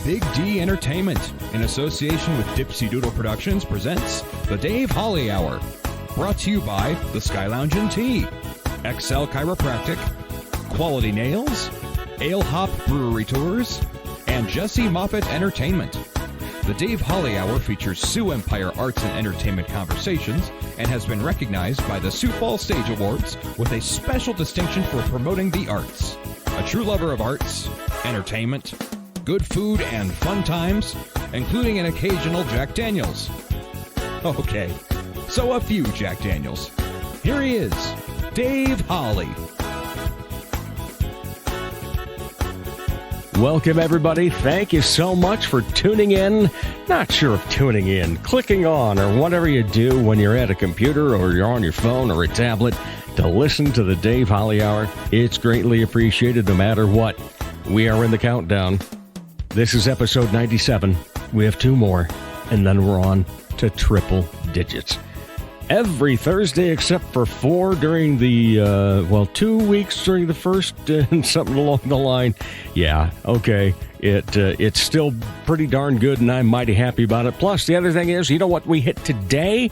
Big D Entertainment, in association with Dipsy Doodle Productions, presents The Dave Holly Hour. Brought to you by The Sky Lounge and Tea, XL Chiropractic, Quality Nails, Ale Hop Brewery Tours, and Jesse Moffat Entertainment. The Dave Holly Hour features Sioux Empire Arts and Entertainment Conversations and has been recognized by the Sioux Falls Stage Awards with a special distinction for promoting the arts. A true lover of arts, entertainment, good food, and fun times, including an occasional Jack Daniels. Okay, so a few Jack Daniels. Here he is, Dave Holly. Welcome, everybody. Thank you so much for tuning in. Not sure if tuning in, clicking on, or whatever you do when you're at a computer or you're on your phone or a tablet to listen to the Dave Holly Hour. It's greatly appreciated no matter what. We are in the countdown. This is episode 97. We have 2 more, and then we're on to triple digits. Every Thursday except for 4 during the, 2 weeks during the first, and something along the line. Yeah, okay. It's still pretty darn good, and I'm mighty happy about it. Plus, the other thing is, you know what we hit today?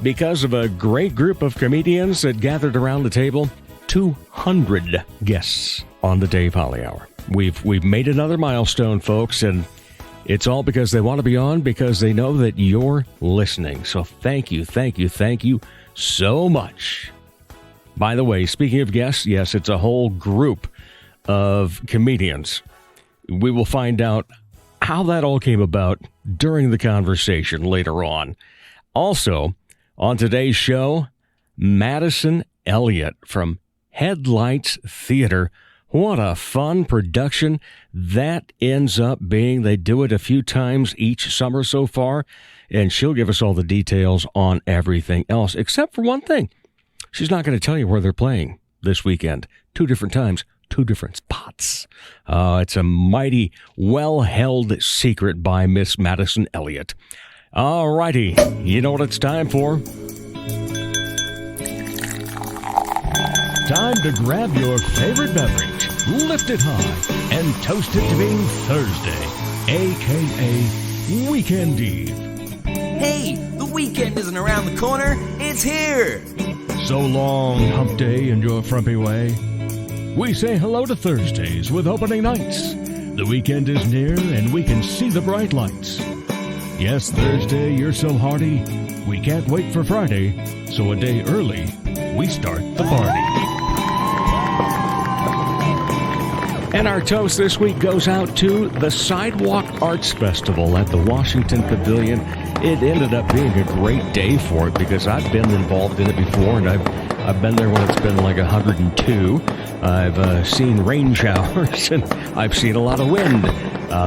Because of a great group of comedians that gathered around the table, 200 guests on the Dave Holly Hour. We've made another milestone, folks, and it's all because they want to be on, because they know that you're listening. So thank you so much. By the way, speaking of guests, yes, it's a whole group of comedians. We will find out how that all came about during the conversation later on. Also, on today's show, Madison Elliot from Headlights Theater. What a fun production that ends up being. They do it a few times each summer so far, and she'll give us all the details on everything else, except for one thing. She's not going to tell you where they're playing this weekend. 2 different times, 2 different spots. It's a mighty well-held secret by Miss Madison Elliot. All righty, you know what it's time for? Time to grab your favorite beverage, lift it high, and toast it to being Thursday, a.k.a. Weekend Eve. Hey, the weekend isn't around the corner, it's here! So long, hump day and your frumpy way. We say hello to Thursdays with opening nights. The weekend is near and we can see the bright lights. Yes, Thursday, you're so hearty, we can't wait for Friday, so a day early, we start the party. And our toast this week goes out to the Sidewalk Arts Festival at the Washington Pavilion. It ended up being a great day for it because I've been involved in it before, and I've been there when it's been like 102. I've seen rain showers, and I've seen a lot of wind,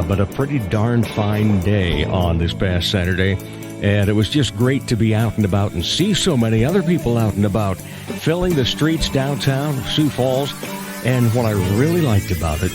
but a pretty darn fine day on this past Saturday. And it was just great to be out and about and see so many other people out and about, filling the streets downtown Sioux Falls. And what I really liked about it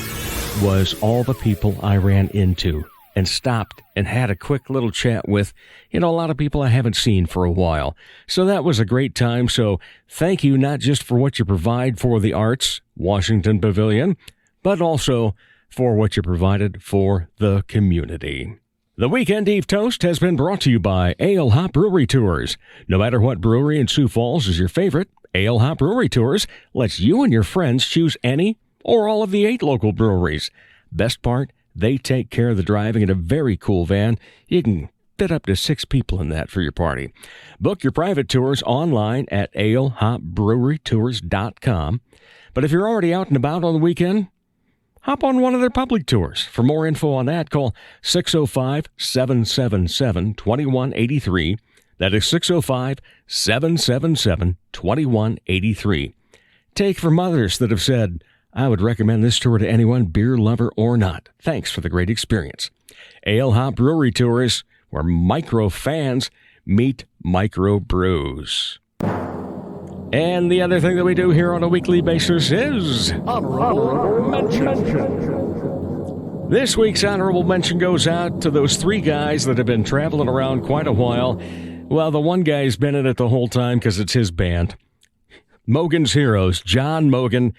was all the people I ran into and stopped and had a quick little chat with, a lot of people I haven't seen for a while. So that was a great time. So thank you not just for what you provide for the arts, Washington Pavilion, but also for what you provided for the community. The Weekend Eve Toast has been brought to you by Ale Hop Brewery Tours. No matter what brewery in Sioux Falls is your favorite, Ale Hop Brewery Tours lets you and your friends choose any or all of the 8 local breweries. Best part, they take care of the driving in a very cool van. You can fit up to 6 people in that for your party. Book your private tours online at alehopbrewerytours.com. But if you're already out and about on the weekend, hop on one of their public tours. For more info on that, call 605-777-2183. That is 605-777-2183. Take from others that have said, I would recommend this tour to anyone, beer lover or not. Thanks for the great experience. Ale Hop Brewery Tours, where micro fans meet micro brews. And the other thing that we do here on a weekly basis is Honorable Mention. This week's Honorable Mention goes out to those 3 guys that have been traveling around quite a while. Well, the one guy's been in it the whole time because it's his band. Mogan's Heroes, John Mogan,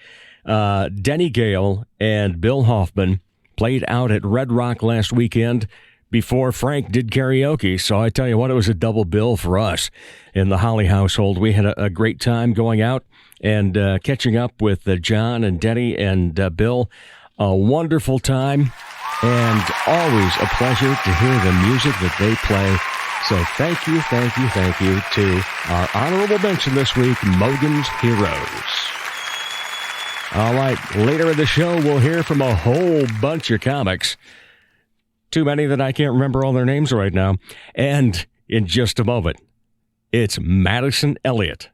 Denny Gale, and Bill Hoffman Played out at Red Rock last weekend before Frank did karaoke. So I tell you what, it was a double bill for us in the Holly household. We had a great time going out and catching up with John and Denny and Bill. A wonderful time, and always a pleasure to hear the music that they play. So thank you to our honorable mention this week, Mogan's Heroes. All right, later in the show, we'll hear from a whole bunch of comics. Too many that I can't remember all their names right now. And in just a moment, it's Madison Elliot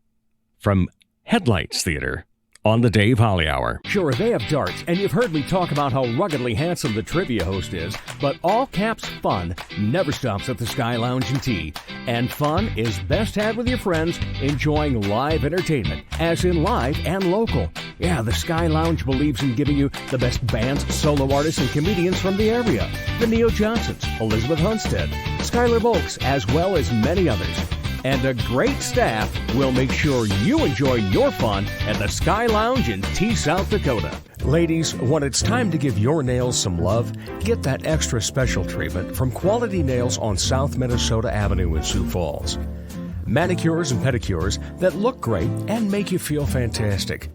from Headlights Theater on the Dave Holly Hour. Sure, they have darts, and you've heard me talk about how ruggedly handsome the trivia host is, but all caps fun never stops at the Sky Lounge and Tea. And fun is best had with your friends enjoying live entertainment, as in live and local. Yeah, the Sky Lounge believes in giving you the best bands, solo artists, and comedians from the area. The Neo Johnsons, Elizabeth Hunstead, Skylar Volks, as well as many others. And a great staff will make sure you enjoy your fun at the Sky Lounge in Tea, South Dakota. Ladies, when it's time to give your nails some love, get that extra special treatment from Quality Nails on South Minnesota Avenue in Sioux Falls. Manicures and pedicures that look great and make you feel fantastic.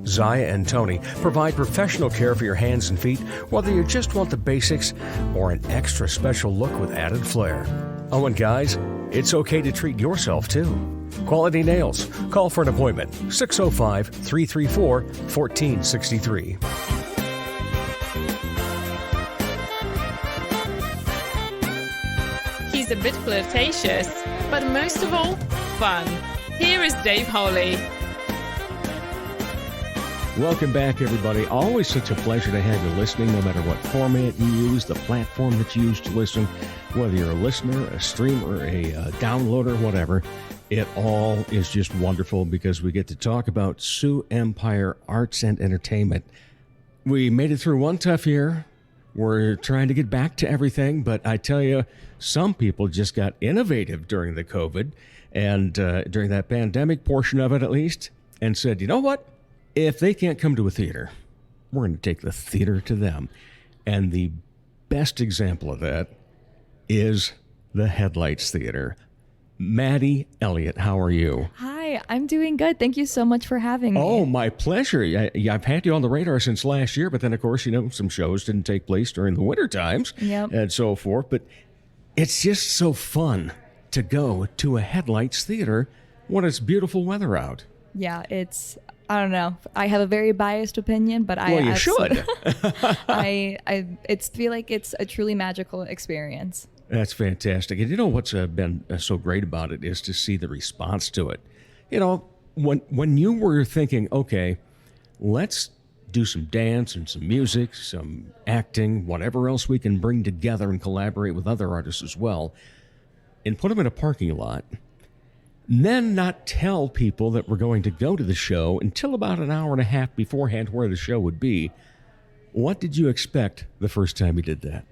Zaya and Tony provide professional care for your hands and feet, whether you just want the basics or an extra special look with added flair. Oh, and guys, it's okay to treat yourself, too. Quality Nails. Call for an appointment. 605-334-1463. He's a bit flirtatious, but most of all, fun. Here is Dave Holly. Welcome back, everybody. Always such a pleasure to have you listening, no matter what format you use, the platform that you use to listen, whether you're a listener, a streamer, a downloader, whatever. It all is just wonderful because we get to talk about Sioux Empire arts and entertainment. We made it through one tough year. We're trying to get back to everything, but I tell you, some people just got innovative during the COVID and during that pandemic portion of it, at least, and said, you know what? If they can't come to a theater, we're going to take the theater to them. And the best example of that is the Headlights Theater. Maddie Elliot, how are you? Hi, I'm doing good. Thank you so much for having me. Oh, my pleasure. I've had you on the radar since last year, but then, of course, some shows didn't take place during the winter times and so forth. But it's just so fun to go to a Headlights Theater when it's beautiful weather out. Yeah, I don't know. I have a very biased opinion, but you should. I feel like it's a truly magical experience. That's fantastic. And you know what's been so great about it is to see the response to it. You know, when you were thinking, okay, let's do some dance and some music, some acting, whatever else we can bring together and collaborate with other artists as well, and put them in a parking lot, then not tell people that we're going to go to the show until about an hour and a half beforehand where the show would be. What did you expect the first time you did that?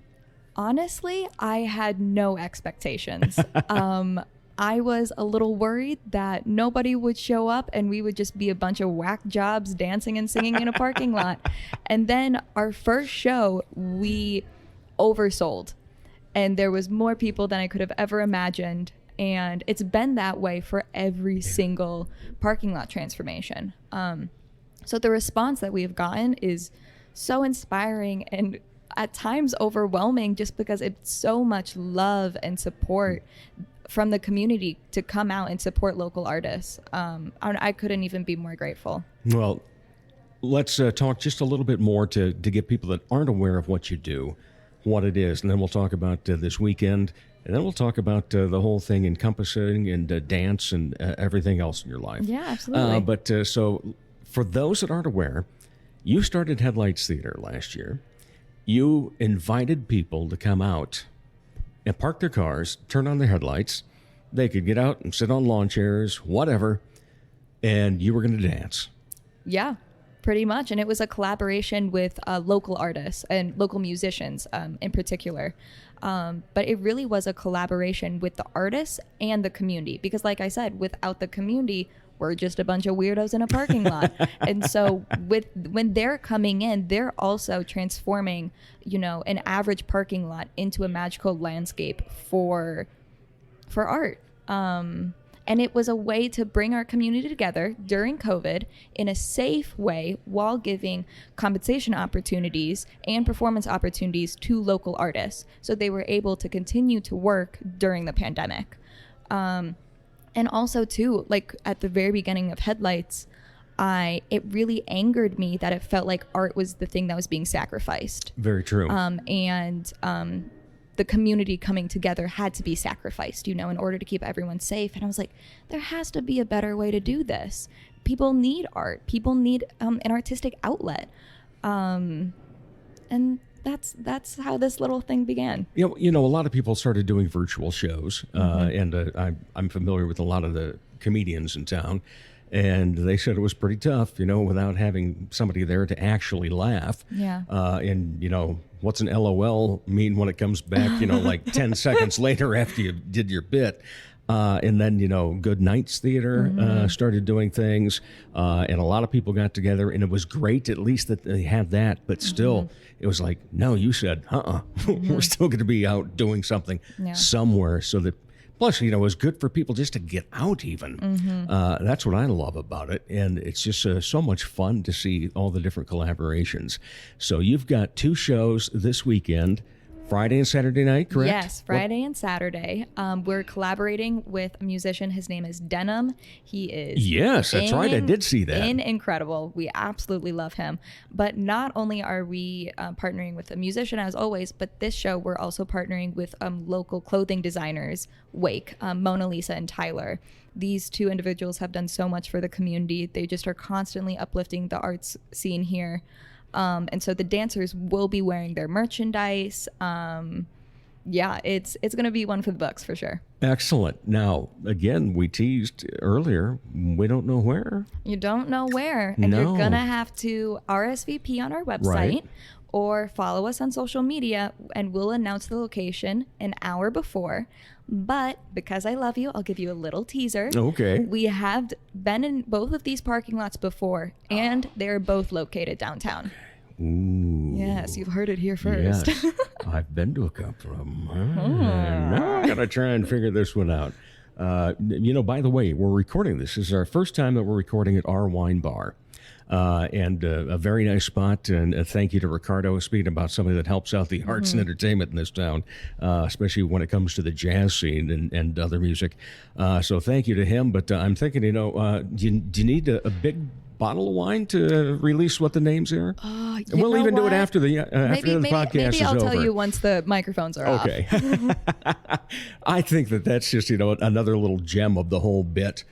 Honestly, I had no expectations. I was a little worried that nobody would show up and we would just be a bunch of whack jobs dancing and singing in a parking lot. And then our first show, we oversold. And there was more people than I could have ever imagined. And it's been that way for every single parking lot transformation. So the response that we have gotten is so inspiring and at times overwhelming, just because it's so much love and support from the community to come out and support local artists. I couldn't even be more grateful. Well, let's talk just a little bit more to get people that aren't aware of what you do, what it is. And then we'll talk about this weekend. And then we'll talk about the whole thing encompassing and dance and everything else in your life. Yeah, absolutely. So for those that aren't aware, you started Headlights Theater last year. You invited people to come out and park their cars, turn on their headlights. They could get out and sit on lawn chairs, whatever, and you were going to dance. Yeah, pretty much. And it was a collaboration with local artists and local musicians in particular. But it really was a collaboration with the artists and the community. Because like I said, without the community, we're just a bunch of weirdos in a parking lot. And so when they're coming in, they're also transforming, an average parking lot into a magical landscape for art. And it was a way to bring our community together during COVID in a safe way while giving compensation opportunities and performance opportunities to local artists. So they were able to continue to work during the pandemic. And also too, like at the very beginning of Headlights, it really angered me that it felt like art was the thing that was being sacrificed. Very true. The community coming together had to be sacrificed, in order to keep everyone safe. And I was like, there has to be a better way to do this. People need art. People need an artistic outlet. And that's how this little thing began. A lot of people started doing virtual shows, and I'm familiar with a lot of the comedians in town. And they said it was pretty tough, without having somebody there to actually laugh. Yeah. What's an LOL mean when it comes back, like 10 seconds later after you did your bit? And then, Good Nights Theater started doing things. And a lot of people got together, and it was great, at least that they had that. But still, it was like, no, you said, we're still going to be out doing something somewhere so that. Plus, it was good for people just to get out even. That's what I love about it. And it's just so much fun to see all the different collaborations. So you've got 2 shows this weekend, Friday and Saturday night, correct? Yes, Friday and Saturday. We're collaborating with a musician. His name is Denim. He is Yes, that's right. I did see that. Incredible. We absolutely love him. But not only are we partnering with a musician as always, but this show we're also partnering with local clothing designers, Wake, Mona Lisa and Tyler. These 2 individuals have done so much for the community. They just are constantly uplifting the arts scene here. And so the dancers will be wearing their merchandise. It's going to be one for the books for sure. Excellent. Now, again, we teased earlier, we don't know where. You don't know where. And you're going to have to RSVP on our website. Right. Or follow us on social media, and we'll announce the location an hour before. But because I love you, I'll give you a little teaser. Okay. We have been in both of these parking lots before, and they're both located downtown. Ooh. Yes, you've heard it here first. Yes. I've been to a couple of them. Now I got to try and figure this one out. By the way, we're recording this. This is our first time that we're recording at our wine bar. And a very nice spot. And thank you to Ricardo, speaking about somebody that helps out the arts and entertainment in this town, especially when it comes to the jazz scene and other music. So thank you to him. But I'm thinking, do you need a big bottle of wine to release what the names are? And we'll even do it after the podcast is over. Maybe I'll tell you once the microphones are off. Okay. I think that's just, another little gem of the whole bit,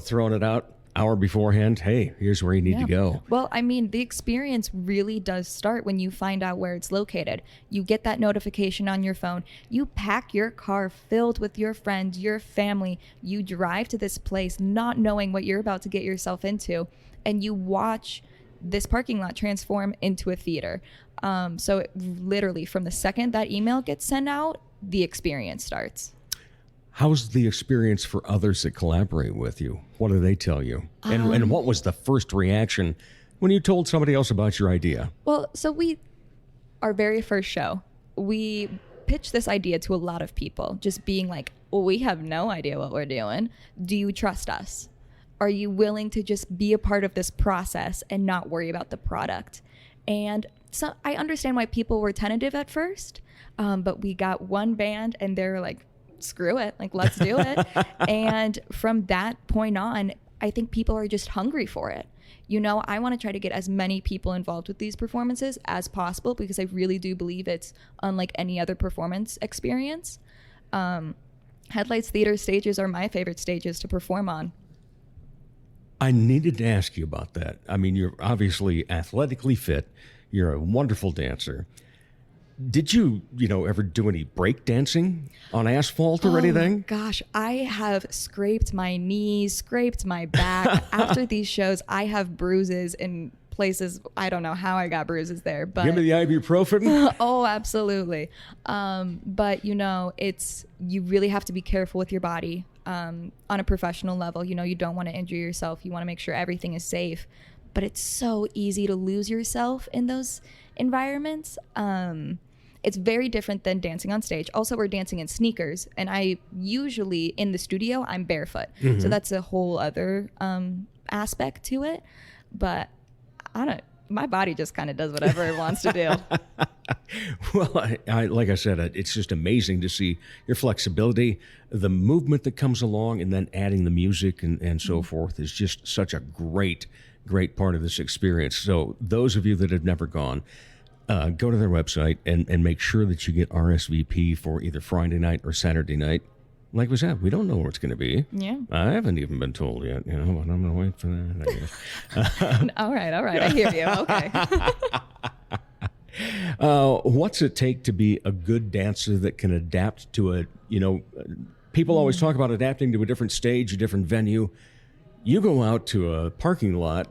throwing it out. Hour beforehand, hey, here's where you need to go. Well, I mean, the experience really does start when you find out where it's located. You get that notification on your phone. You pack your car filled with your friends, your family. You drive to this place not knowing what you're about to get yourself into, and you watch this parking lot transform into a theater. So literally from the second that email gets sent out, the experience starts. How's the experience for others that collaborate with you? What do they tell you? And what was the first reaction when you told somebody else about your idea? Well, so our very first show, we pitched this idea to a lot of people, just being like, well, we have no idea what we're doing. Do you trust us? Are you willing to just be a part of this process and not worry about the product? And so I understand why people were tentative at first, but we got one band and they're like, screw it, like let's do it. And from that point on, I think people are just hungry for it. I want to try to get as many people involved with these performances as possible because I really do believe it's unlike any other performance experience. Headlights theater stages are my favorite stages to perform on. I needed to ask you about that. I mean, you're obviously athletically fit. You're a wonderful dancer. Did you, ever do any break dancing on asphalt or anything? Gosh, I have scraped my knees, scraped my back. After these shows, I have bruises in places, I don't know how I got bruises there, but Give me the ibuprofen. oh, absolutely. But you really have to be careful with your body on a professional level. You don't want to injure yourself. You want to make sure everything is safe. But it's so easy to lose yourself in those environments. It's very different than dancing on stage. Also, we're dancing in sneakers, and I usually in the studio I'm barefoot, so that's a whole other aspect to it. But my body just kind of does whatever it wants to do. Well, I like I said, it's just amazing to see your flexibility, the movement that comes along, and then adding the music and so forth is just such a great part of this experience. So those of you that have never gone, go to their website and make sure that you get RSVP for either Friday night or Saturday night. Like we said, we don't know where it's going to be. Yeah. I haven't even been told yet, but I'm going to wait for that, I guess. All right. I hear you. Okay. What's it take to be a good dancer that can adapt to people always talk about adapting to a different stage, a different venue. You go out to a parking lot,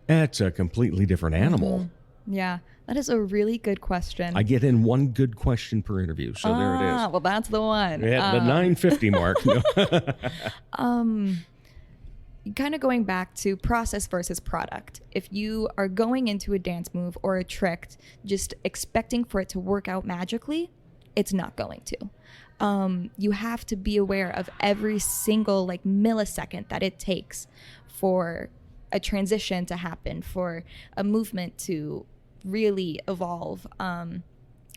that's a completely different animal. Yeah, that is a really good question. I get in one good question per interview, so there it is. Well, that's the one. We're at the 9:50 mark. Kind of going back to process versus product. If you are going into a dance move or a trick just expecting for it to work out magically, it's not going to. You have to be aware of every single millisecond that it takes for a transition to happen, for a movement to really evolve.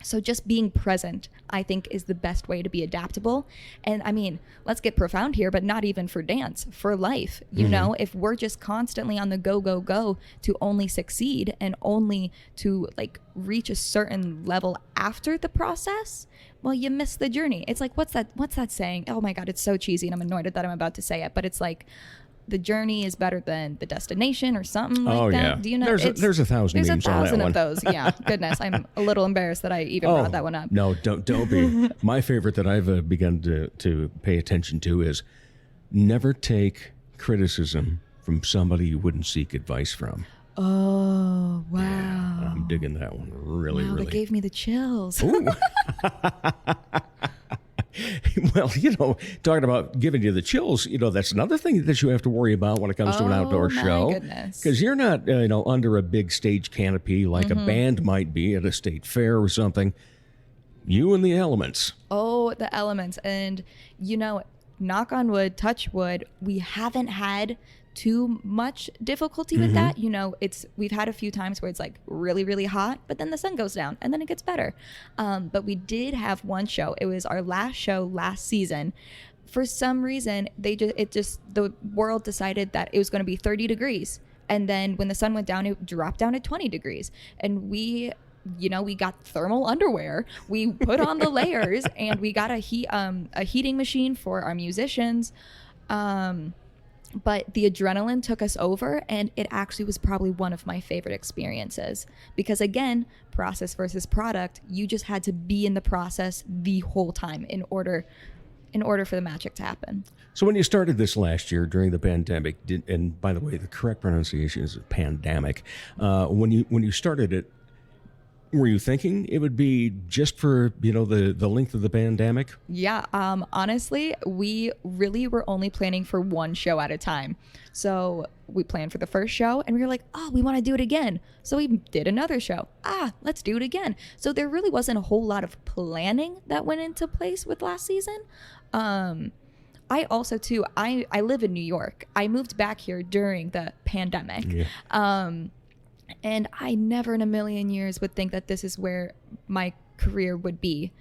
So just being present, I think, is the best way to be adaptable. And I mean, let's get profound here, but not even for dance, for life. If we're just constantly on the go to only succeed and only to reach a certain level after the process, well, you miss the journey. It's like, what's that saying? Oh my God, it's so cheesy and I'm annoyed that I'm about to say it, but it's like, the journey is better than the destination or something like that. Yeah. Do you know? There's a thousand memes on that one. of those. Yeah. Goodness. I'm a little embarrassed that I even brought that one up. No, don't be. My favorite that I've begun to pay attention to is never take criticism from somebody you wouldn't seek advice from. Oh, wow. Yeah, I'm digging that one. Really. That gave me the chills. Well, talking about giving you the chills, that's another thing that you have to worry about when it comes to an outdoor show. Oh, my goodness. Because you're not, under a big stage canopy like a band might be at a state fair or something. You and the elements. Oh, the elements. And, knock on wood, touch wood, we haven't had too much difficulty with that. We've had a few times where it's really, really hot, but then the sun goes down and then it gets better. But we did have one show. It was our last show last season. For some reason, the world decided that it was going to be 30 degrees. And then when the sun went down, it dropped down to 20 degrees. And we got thermal underwear. We put on the layers and we got a heating machine for our musicians. But the adrenaline took us over, and it actually was probably one of my favorite experiences because, again, process versus product, you just had to be in the process the whole time in order for the magic to happen. So when you started this last year during the pandemic, and by the way, the correct pronunciation is pandemic, when you started it, were you thinking it would be just for, the length of the pandemic? Yeah. Honestly, we really were only planning for one show at a time. So we planned for the first show and we were like, oh, we want to do it again. So we did another show. Let's do it again. So there really wasn't a whole lot of planning that went into place with last season. I also, too, I live in New York. I moved back here during the pandemic. Yeah. And I never in a million years would think that this is where my career would be.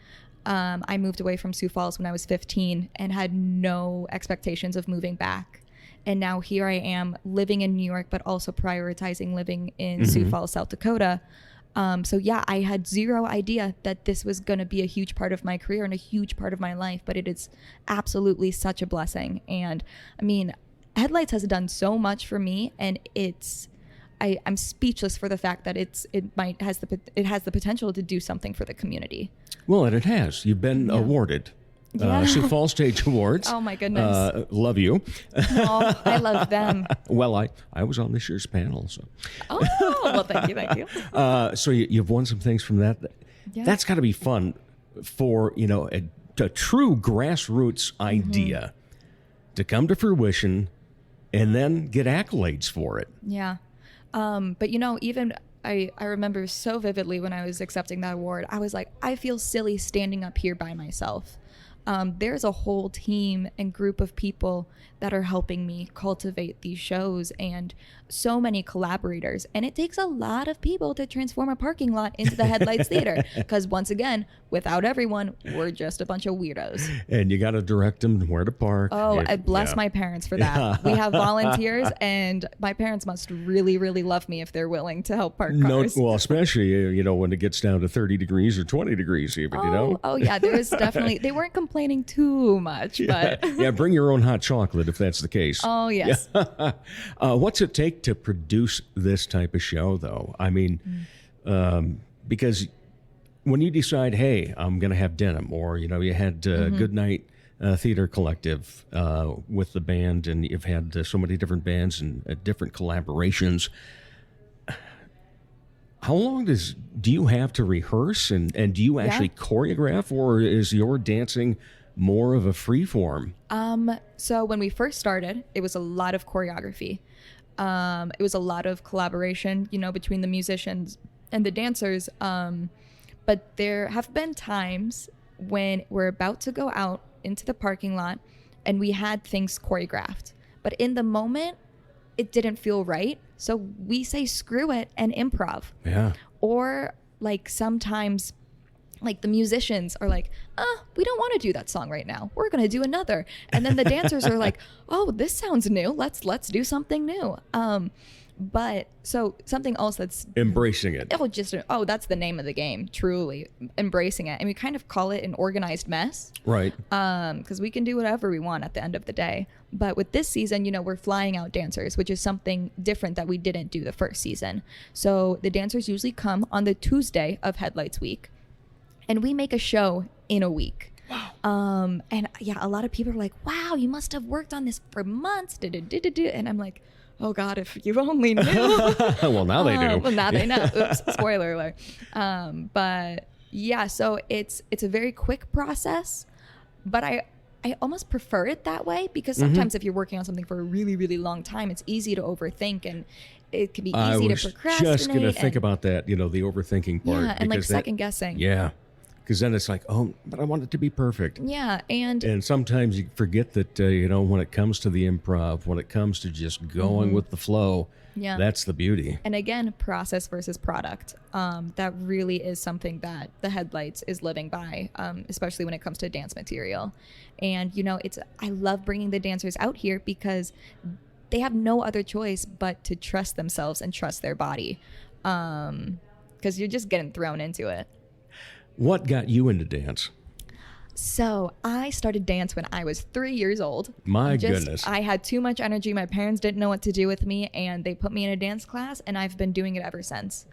I moved away from Sioux Falls when I was 15 and had no expectations of moving back. And now here I am living in New York, but also prioritizing living in Sioux Falls, South Dakota. So yeah, I had zero idea that this was going to be a huge part of my career and a huge part of my life, but it is absolutely such a blessing. And I mean, Headlights has done so much for me, and I'm speechless for the fact that it has the potential to do something for the community. Well, and it has. You've been awarded Sioux Falls Stage Awards. Oh, my goodness. Love you. Oh, I love them. Well, I was on this year's panel, so. Oh, well, thank you. So you've won some things from that. Yeah. That's got to be fun for, a true grassroots idea to come to fruition and then get accolades for it. Yeah. But, even I remember so vividly when I was accepting that award, I was like, I feel silly standing up here by myself. There's a whole team and group of people that are helping me cultivate these shows and so many collaborators. And it takes a lot of people to transform a parking lot into the Headlights Theater. Because once again, without everyone, we're just a bunch of weirdos. And you got to direct them where to park. Oh, I bless my parents for that. Yeah. We have volunteers, and my parents must really, really love me if they're willing to help park cars. No, well, especially, when it gets down to 30 degrees or 20 degrees even, Oh, yeah, there was definitely, they weren't complaining too much, but. Yeah, bring your own hot chocolate if that's the case. Oh, yes. Yeah. What's it take to produce this type of show, though? I mean, because when you decide, hey, I'm going to have denim, or, you had Goodnight Theater Collective with the band, and you've had so many different bands and different collaborations. How long do you have to rehearse, and do you actually choreograph, or is your dancing more of a free form? So when we first started, it was a lot of choreography. It was a lot of collaboration, between the musicians and the dancers. But there have been times when we're about to go out into the parking lot and we had things choreographed. But in the moment, it didn't feel right. So we say, screw it, and improv. Yeah. Or sometimes the musicians are like, we don't want to do that song right now. We're going to do another. And then the dancers are like, oh, this sounds new. Let's do something new. But so something else that's embracing it. That's the name of the game, truly embracing it. And we kind of call it an organized mess. Right. Because we can do whatever we want at the end of the day. But with this season, we're flying out dancers, which is something different that we didn't do the first season. So the dancers usually come on the Tuesday of Headlights Week. And we make a show in a week. Wow. And yeah, a lot of people are like, wow, you must have worked on this for months. And I'm like, oh God, if you only knew. Well, now they do. Well, now they know. Oops, spoiler alert. But yeah, so it's a very quick process, but I almost prefer it that way, because sometimes if you're working on something for a really, really long time, it's easy to overthink, and it can be easy to procrastinate. I was just going to think about that, the overthinking part. Yeah, and second guessing. Yeah. Because then it's like, oh, but I want it to be perfect. Yeah, and sometimes you forget that, when it comes to the improv, when it comes to just going with the flow, that's the beauty. And again, process versus product. That really is something that the Headlights is living by, especially when it comes to dance material. And, I love bringing the dancers out here because they have no other choice but to trust themselves and trust their body, because you're just getting thrown into it. What got you into dance? So I started dance when I was 3 years old. My goodness. I had too much energy. My parents didn't know what to do with me, and they put me in a dance class, and I've been doing it ever since.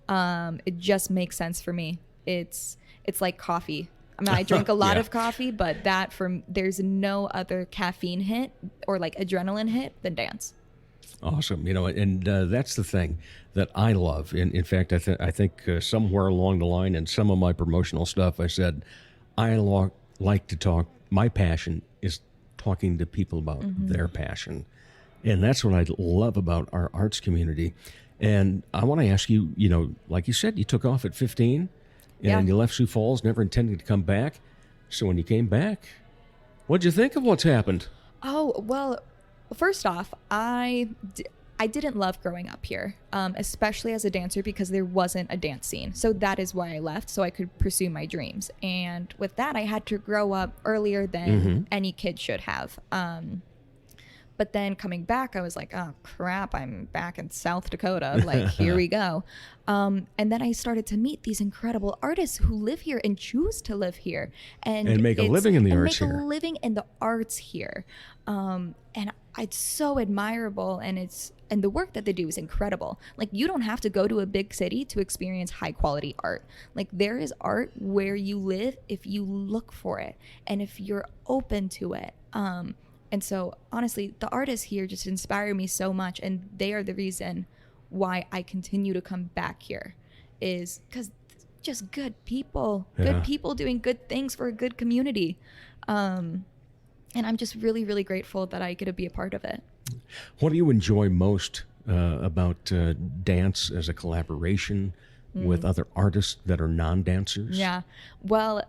It just makes sense for me. It's like coffee. I mean, I drink a lot of coffee, but there's no other caffeine hit or adrenaline hit than dance. Awesome. And that's the thing that I love. In fact, I think somewhere along the line in some of my promotional stuff, I said, I like to talk. My passion is talking to people about their passion. And that's what I love about our arts community. And I want to ask you, like you said, you took off at 15 and you left Sioux Falls, never intending to come back. So when you came back, what'd you think of what's happened? Oh, well, first off, I didn't love growing up here, especially as a dancer, because there wasn't a dance scene. So that is why I left, so I could pursue my dreams. And with that, I had to grow up earlier than any kid should have. But then coming back, I was like, oh, crap, I'm back in South Dakota. Here we go. And then I started to meet these incredible artists who live here and choose to live here. And make a living in the arts here. Make a living in the arts here. And it's so admirable, and it's and the work that they do is incredible. Like, you don't have to go to a big city to experience high quality art. Like, there is art where you live if you look for it and if you're open to it. And so honestly, the artists here just inspire me so much, and they are the reason why I continue to come back here, is because just good people doing good things for a good community. And I'm just really, really grateful that I get to be a part of it. What do you enjoy most about dance as a collaboration with other artists that are non-dancers? Yeah. Well,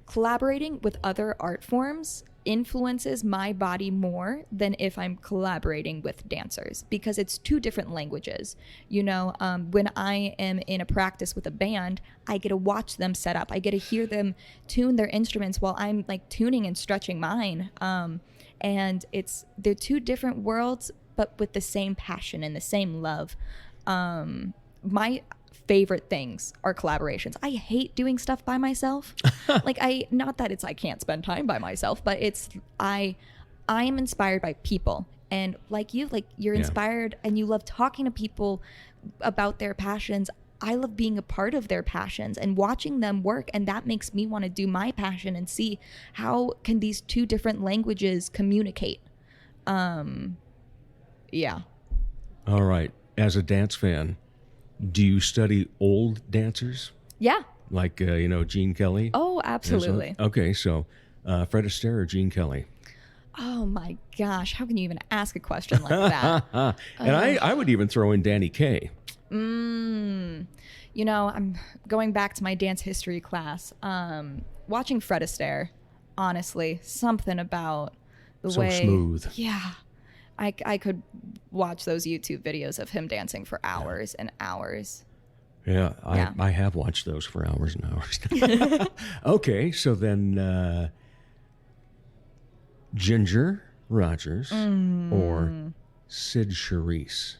collaborating with other art forms influences my body more than if I'm collaborating with dancers, because it's two different languages. You know, when I am in a practice with a band, I get to watch them set up. I get to hear them tune their instruments while I'm like tuning and stretching mine. And they're two different worlds, but with the same passion and the same love. My favorite things are collaborations. I hate doing stuff by myself. Not that I can't spend time by myself, but I am inspired by people. And like you're inspired and you love talking to people about their passions. I love being a part of their passions and watching them work. And that makes me want to do my passion and see how can these two different languages communicate. Yeah. All right. As a dance fan, do you study old dancers? Yeah. Like, Gene Kelly? Oh, absolutely. Okay, so Fred Astaire or Gene Kelly? Oh, my gosh. How can you even ask a question like that? And I would even throw in Danny Kaye. I'm going back to my dance history class. Watching Fred Astaire, honestly, something about the way... So smooth. Yeah. I could watch those YouTube videos of him dancing for hours and hours. Yeah, I have watched those for hours and hours. Okay, so then Ginger Rogers or Sid Charisse?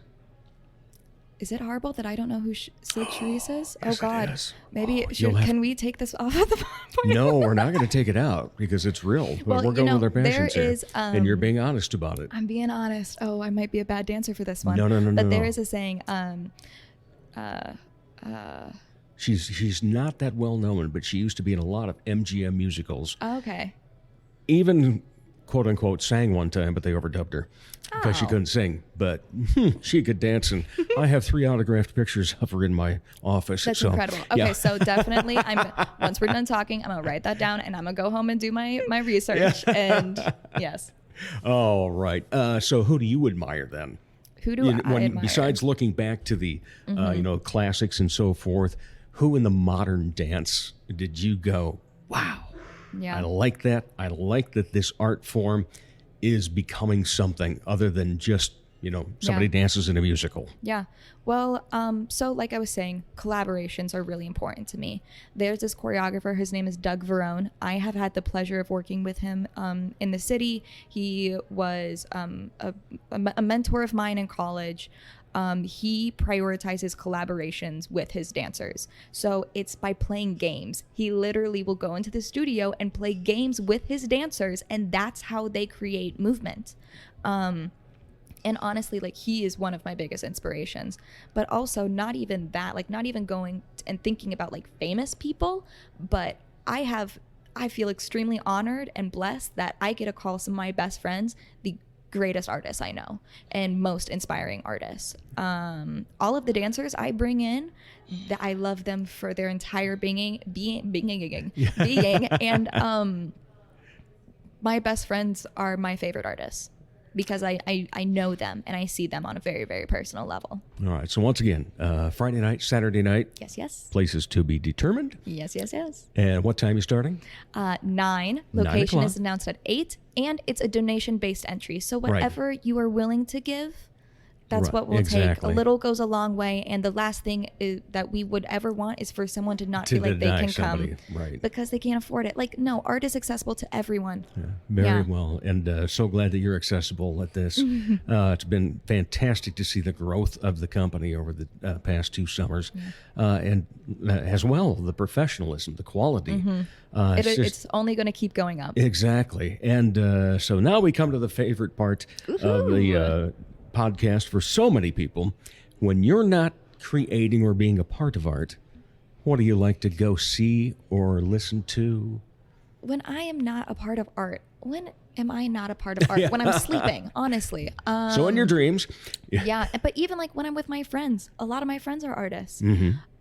Is it horrible that I don't know who Sid Charisse is? Yes, oh, God. it is. Maybe can we take this off of the podcast? No, we're not going to take it out because it's real. But Well, we're going with our passions there here. is, And you're being honest about it. I'm being honest. Oh, I might be a bad dancer for this one. No. But there is a saying, She's not that well known, but she used to be in a lot of MGM musicals. okay. Even, quote unquote, sang one time, but they overdubbed her because she Oh. couldn't sing. But she could dance, and I have 3 autographed pictures of her in my office. That's so, incredible. Okay, yeah. so definitely, once we're done talking, I'm gonna write that down, and I'm gonna go home and do my research. And yes, All right. So who do you admire then? who do I admire? Besides looking back to the classics and so forth, who in the modern dance did you go, wow, Yeah. I like that. I like that this art form is becoming something other than just, somebody Yeah. dances in a musical. Yeah. Well, so like I was saying, collaborations are really important to me. There's this choreographer, his name is Doug Verone. I have had the pleasure of working with him in the city. He was a mentor of mine in college. He prioritizes collaborations with his dancers. So it's by playing games. He literally will go into the studio and play games with his dancers, and that's how they create movement. And honestly, he is one of my biggest inspirations. But also not even that, not even going and thinking about famous people, but I feel extremely honored and blessed that I get to call some of my best friends the greatest artists I know and most inspiring artists. All of the dancers I bring in, that I love them for their entire being, and my best friends are my favorite artists because I know them and I see them on a very, very personal level. All right. So once again, Friday night, Saturday night, Yes. places to be determined. Yes. And what time are you starting? 9. Location 9:00. is announced at 8, and it's a donation-based entry. So whatever you are willing to give, that's Right, what we'll take. exactly. A little goes a long way, and the last thing that we would ever want is for someone to not To feel like they deny can somebody, come right. because they can't afford it. No, art is accessible to everyone. Very Yeah. well, and so glad that you're accessible at this. It's been fantastic to see the growth of the company over the past 2 summers, and as well the professionalism, the quality. It's only going to keep going up. Exactly, and so now we come to the favorite part of the podcast for so many people. When you're not creating or being a part of art, what do you like to go see or listen to? When I am not a part of art, when am I not a part of art? When I'm sleeping, honestly. So in your dreams. Yeah, but even like when I'm with my friends, a lot of my friends are artists.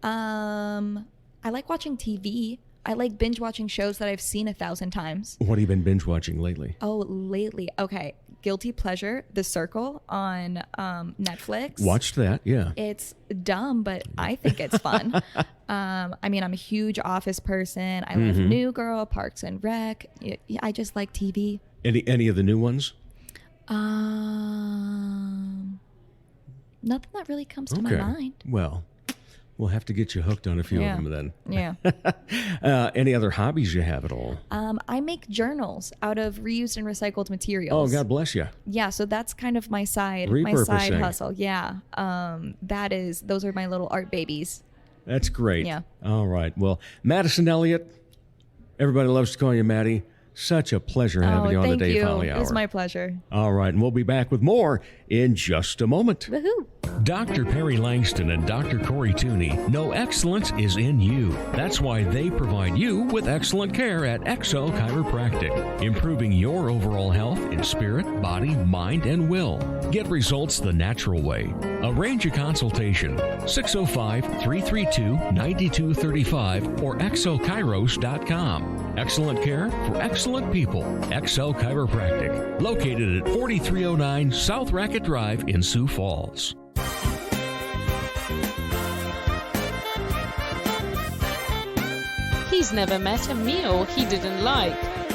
I like watching TV. I like binge watching shows that I've seen 1,000 times. What have you been binge watching lately? Oh, lately. Okay. Guilty pleasure, The Circle on Netflix. Watched that, yeah. It's dumb, but I think it's fun. I mean, I'm a huge Office person. I love New Girl, Parks and Rec. I just like TV. Any of the new ones? Nothing that really comes to my mind. Well, we'll have to get you hooked on a few of them then. Yeah. Any other hobbies you have at all? I make journals out of reused and recycled Oh, materials. God bless you. Yeah, so that's kind of my side Repurposing. hustle. Yeah. Those are my little art babies. That's great. Yeah. All right. Well, Madison Elliot, everybody loves to call you Maddie. Such a pleasure having you on the Dave Holly Hour. It was my pleasure. All right, and we'll be back with more in just a moment. Woohoo. Dr. Perry Langston and Dr. Corey Tooney know excellence is in you. That's why they provide you with excellent care at XO Chiropractic, improving your overall health in spirit, body, mind, and will. Get results the natural way. Arrange a consultation, 605-332-9235 or exokairos.com. Excellent care for excellent people. XO Chiropractic, located at 4309 South Racket Drive in Sioux Falls. He's never met a meal he didn't like.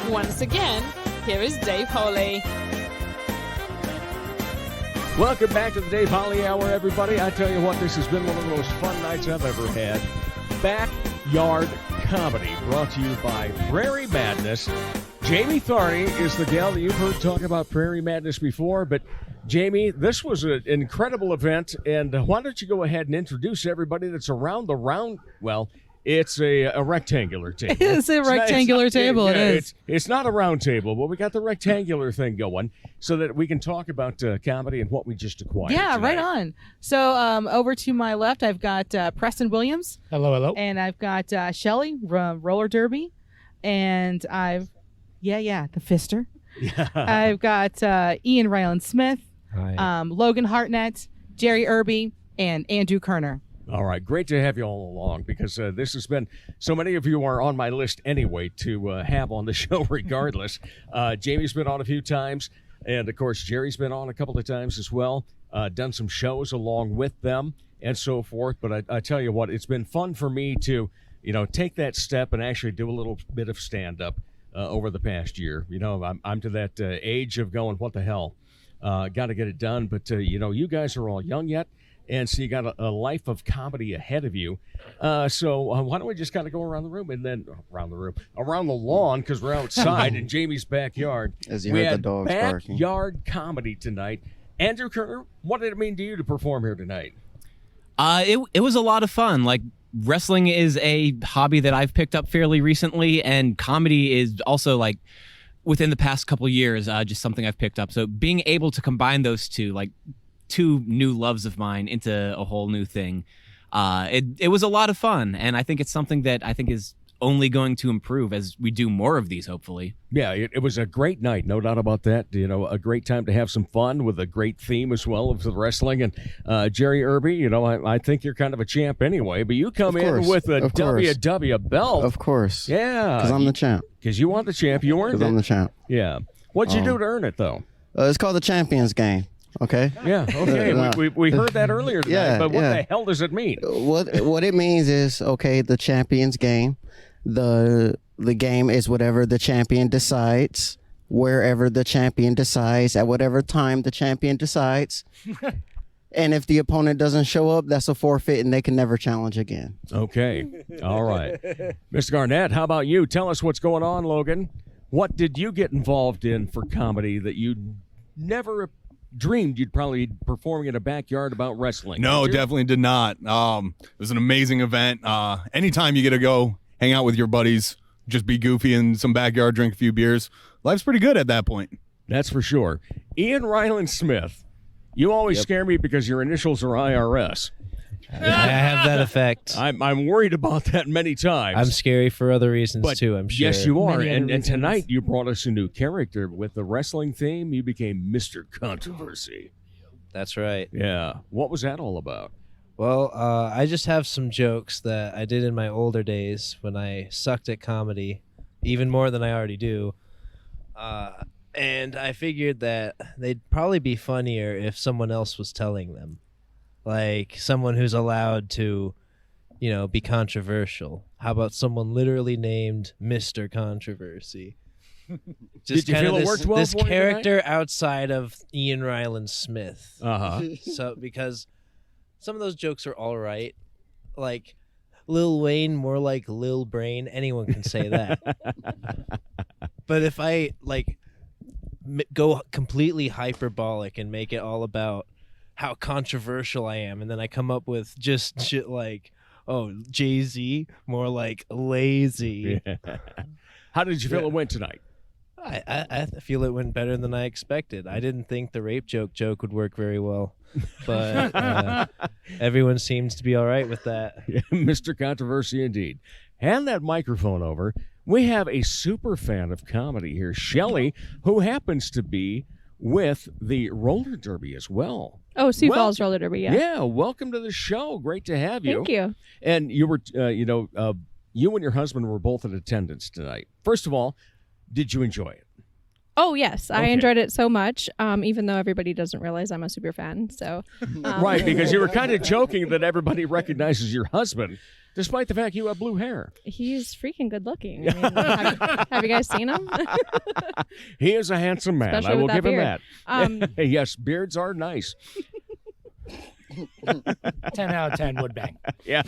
Once again, here is Dave Holly. Welcome back to the Dave Holly Hour, everybody. I tell you what, this has been one of the most fun nights I've ever had. Backyard Comedy, brought to you by Prairie Madness. Jamie Tharney is the gal that you've heard talk about Prairie Madness before, but Jamie, this was an incredible event, and why don't you go ahead and introduce everybody that's around the round, well, it's a rectangular table. It's a rectangular table. It is. It's not a round table, but we got the rectangular thing going so that we can talk about comedy and what we just acquired. Yeah, tonight. right on. So over to my left, I've got Preston Williams. Hello, hello. And I've got Shelly from Roller Derby. And the Fister. Yeah. I've got Ian Ryland Smith, Hi. Logan Hartnett, Jerry Irby, and Andrew Kerner. All right, great to have you all along because this has been, so many of you are on my list anyway to have on the show regardless. Jamie's been on a few times, and of course Jerry's been on a couple of times as well, done some shows along with them and so forth. But I tell you what, it's been fun for me to, take that step and actually do a little bit of stand-up over the past year. I'm to that age of going, what the hell? Got to get it done. But, you guys are all young yet. And so you got a life of comedy ahead of you. So why don't we just kind of go around the room and then around the lawn because we're outside in Jamie's backyard. As you we heard the had dogs barking. backyard comedy tonight. Andrew Kerner, what did it mean to you to perform here tonight? It was a lot of fun. Like, wrestling is a hobby that I've picked up fairly recently, and comedy is also, like, within the past couple years, just something I've picked up. So being able to combine those two, like, two new loves of mine into a whole new thing. It was a lot of fun, and I think it's something that I think is only going to improve as we do more of these, hopefully. Yeah, it was a great night, no doubt about that. A great time to have some fun with a great theme as well of the wrestling. And Jerry Irby, I think you're kind of a champ anyway, but you come in with a WW belt. Of course. Yeah. Because I'm the champ. Because you want the champ. You earned it. Because I'm the champ. Yeah. What'd you do to earn it, though? It's called the Champions Game. Okay. Yeah. Okay. We heard that earlier today. But what the hell does it mean? What it means is the Champions Game. The game is whatever the champion decides, wherever the champion decides, at whatever time the champion decides. And if the opponent doesn't show up, that's a forfeit, and they can never challenge again. Okay. All right. Mr. Garnett, how about you? Tell us what's going on, Logan. What did you get involved in for comedy that you never dreamed you'd probably be performing in a backyard about wrestling? No, definitely did not. It was an amazing event. Anytime you get to go hang out with your buddies, just be goofy in some backyard, drink a few beers, life's pretty good at that point. That's for sure. Ian Ryland Smith, You always scare me because your initials are IRS. I have that effect. I'm worried about that many times. I'm scary for other reasons but too, I'm sure. Yes, you are. Many other And reasons. tonight you brought us a new character with the wrestling theme. You became Mr. Controversy. That's right. Yeah. What was that all about? Well, I just have some jokes that I did in my older days when I sucked at comedy, even more than I already do. And I figured that they'd probably be funnier if someone else was telling them. Like someone who's allowed to, be controversial. How about someone literally named Mr. Controversy? Just Did you kind feel of it worked well this for you character outside of Ian Ryland Smith. Uh-huh. So because some of those jokes are all right. Like Lil Wayne, more like Lil Brain. Anyone can say that. But if I go completely hyperbolic and make it all about how controversial I am, and then I come up with just shit like, oh, Jay-Z, more like lazy. Yeah. How did you feel it went tonight? I feel it went better than I expected. I didn't think the rape joke would work very well, but everyone seems to be all right with that. Mr. Controversy indeed. Hand that microphone over. We have a super fan of comedy here, Shelley, who happens to be with the roller derby as well. Oh, Sioux Falls roller derby, yeah. Yeah, welcome to the show. Great to have you. Thank you. And you were, you and your husband were both in attendance tonight. First of all, did you enjoy it? Oh, yes. I Okay. enjoyed it so much, even though everybody doesn't realize I'm a super fan. So, Right, because you were kind of joking that everybody recognizes your husband, despite the fact you have blue hair. He's freaking good looking. I mean, have you guys seen him? He is a handsome man. Especially I will with give that him beard. that. Yes, beards are nice. 10 out of 10 would bang. Yeah.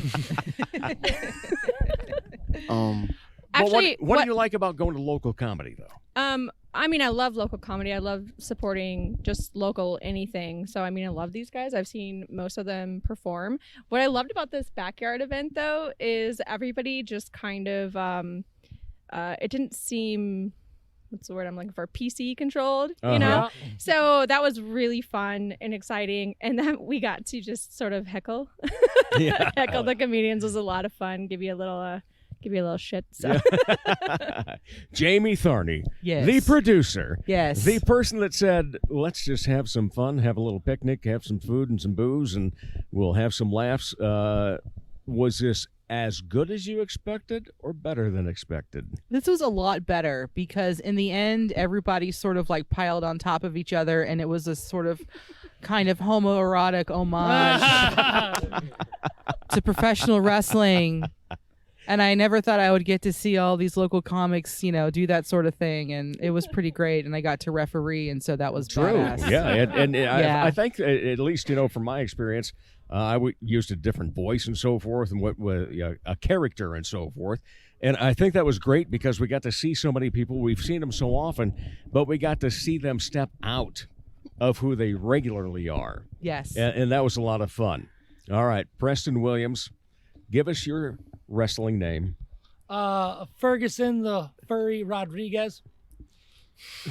Actually, what do you like about going to local comedy, though? I mean, I love local comedy. I love supporting just local anything. So, I mean, I love these guys. I've seen most of them perform. What I loved about this backyard event, though, is everybody just kind of, it didn't seem, what's the word I'm looking for, PC controlled, you know? So that was really fun and exciting. And then we got to just sort of heckle. Heckle the comedians was a lot of fun. Give you a little shit. So. Jamie Thorney, Yes. the producer, Yes. the person that said, let's just have some fun, have a little picnic, have some food and some booze, and we'll have some laughs. Was this as good as you expected or better than expected? This was a lot better because in the end, everybody sort of like piled on top of each other, and it was a sort of kind of homoerotic homage to professional wrestling. And I never thought I would get to see all these local comics, do that sort of thing. And it was pretty great. And I got to referee, and so that was True. badass. Yeah, and Yeah. I think at least from my experience, I used a different voice and so forth, and a character and so forth. And I think that was great because we got to see so many people. We've seen them so often, but we got to see them step out of who they regularly are. Yes. And that was a lot of fun. All right, Preston Williams, give us your wrestling name. Ferguson the Furry Rodriguez.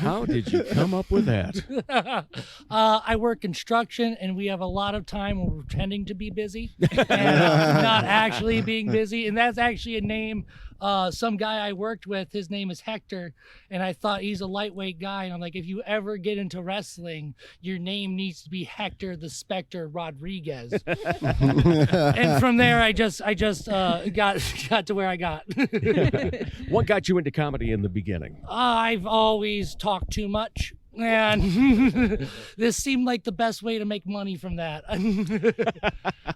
How did you come up with that? I work construction, and we have a lot of time when we're pretending to be busy and not actually being busy. And that's actually a name. Some guy I worked with, his name is Hector, and I thought he's a lightweight guy. And I'm like, if you ever get into wrestling, your name needs to be Hector the Spectre Rodriguez. And from there, I just got to where I got. What got you into comedy in the beginning? I've always talked too much, and this seemed like the best way to make money from that.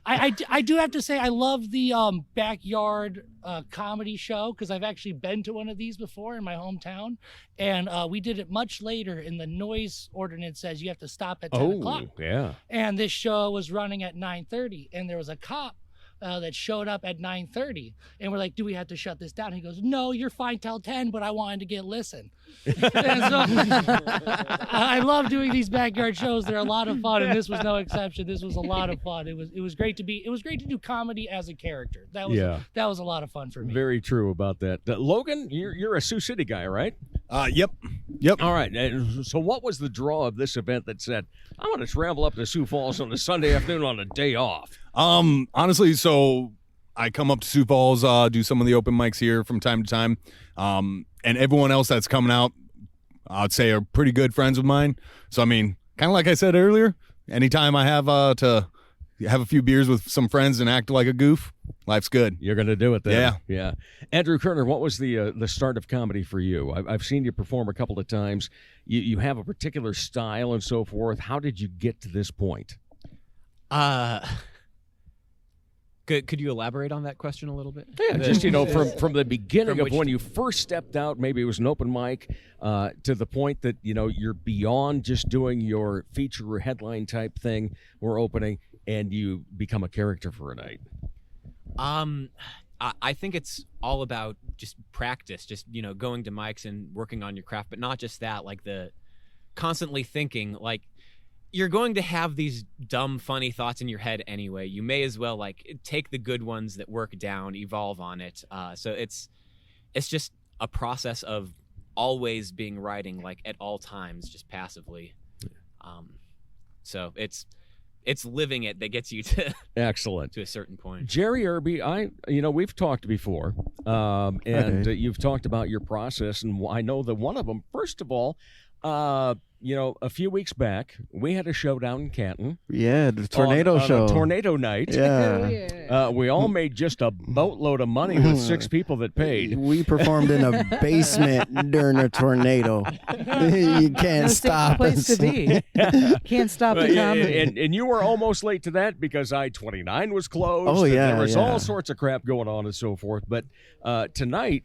I do have to say I love the backyard comedy show because I've actually been to one of these before in my hometown, and we did it much later, and the noise ordinance says you have to stop at 10 o'clock. Yeah. And this show was running at 9:30, and there was a cop that showed up at 9:30, and we're like, do we have to shut this down? He goes, no, you're fine till 10, but I wanted to get listen. And so, I love doing these backyard shows. They're a lot of fun, and this was no exception. This was a lot of fun. It was great to do comedy as a character. That was a lot of fun for me. Very true about that. Logan, you're a Sioux City guy, right? Yep. All right. So what was the draw of this event that said, I want to travel up to Sioux Falls on a Sunday afternoon on a day off? Honestly, so I come up to Sioux Falls, do some of the open mics here from time to time. And everyone else that's coming out, I'd say are pretty good friends of mine. So, I mean, kind of like I said earlier, anytime I have to have a few beers with some friends and act like a goof, life's good. You're going to do it then. Yeah. Yeah. Andrew Kerner, what was the start of comedy for you? I've seen you perform a couple of times. You have a particular style and so forth. How did you get to this point? Could you elaborate on that question a little bit? Yeah, just, from the beginning of when you first stepped out, maybe it was an open mic, to the point that, you're beyond just doing your feature or headline type thing or opening, and you become a character for a night. I think it's all about just practice, just, going to mics and working on your craft, but not just that, like the constantly thinking, like, you're going to have these dumb, funny thoughts in your head anyway. You may as well take the good ones that work down, evolve on it. So it's just a process of always being writing, like at all times, just passively. So it's living it that gets you to excellent to a certain point. Jerry Irby, we've talked before, and you've talked about your process, and I know that one of them, first of all, a few weeks back, we had a show down in Canton. Yeah, the tornado show. A tornado night. Yeah. We all made just a boatload of money with 6 people that paid. We performed in a basement during a tornado. You can't stop place us. to be. Can't stop the comedy. And you were almost late to that because I-29 was closed. Oh, yeah. There was all sorts of crap going on and so forth. But tonight,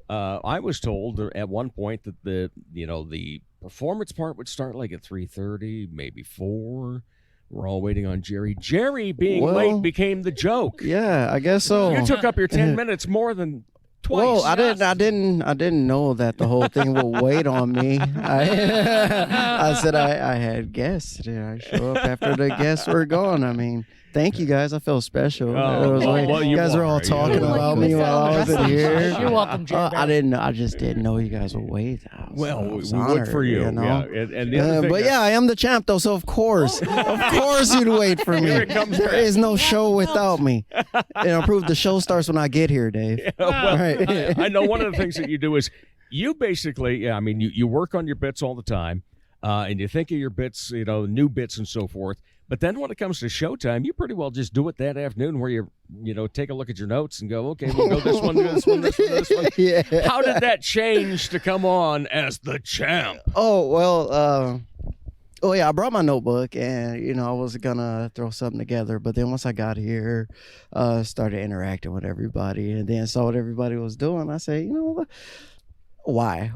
I was told at one point that the performance part would start like at 3:30, maybe 4. We're all waiting on Jerry. Jerry being late became the joke. Yeah, I guess so. You took up your 10 minutes more than twice. Well, I didn't know that the whole thing would wait on me. I said I had guests. Did I show up after the guests were gone? I mean, thank you guys. I feel special. You guys were all talking about me while I was in here. You're welcome, Jerry. I just didn't know you guys would wait. We look for you. know? And the other thing I am the champ though, so of course you'd wait for me. There is no show without me. Prove the show starts when I get here, Dave. Right. I know one of the things that you do is you basically, you work on your bits all the time, and you think of your bits, new bits and so forth. But then when it comes to showtime, you pretty well just do it that afternoon where you take a look at your notes and go, okay, we'll go this one, this one, this one, this one. Yeah. How did that change to come on as the champ? Oh, well, I brought my notebook and, I was going to throw something together. But then once I got here, started interacting with everybody and then saw what everybody was doing, I said, why?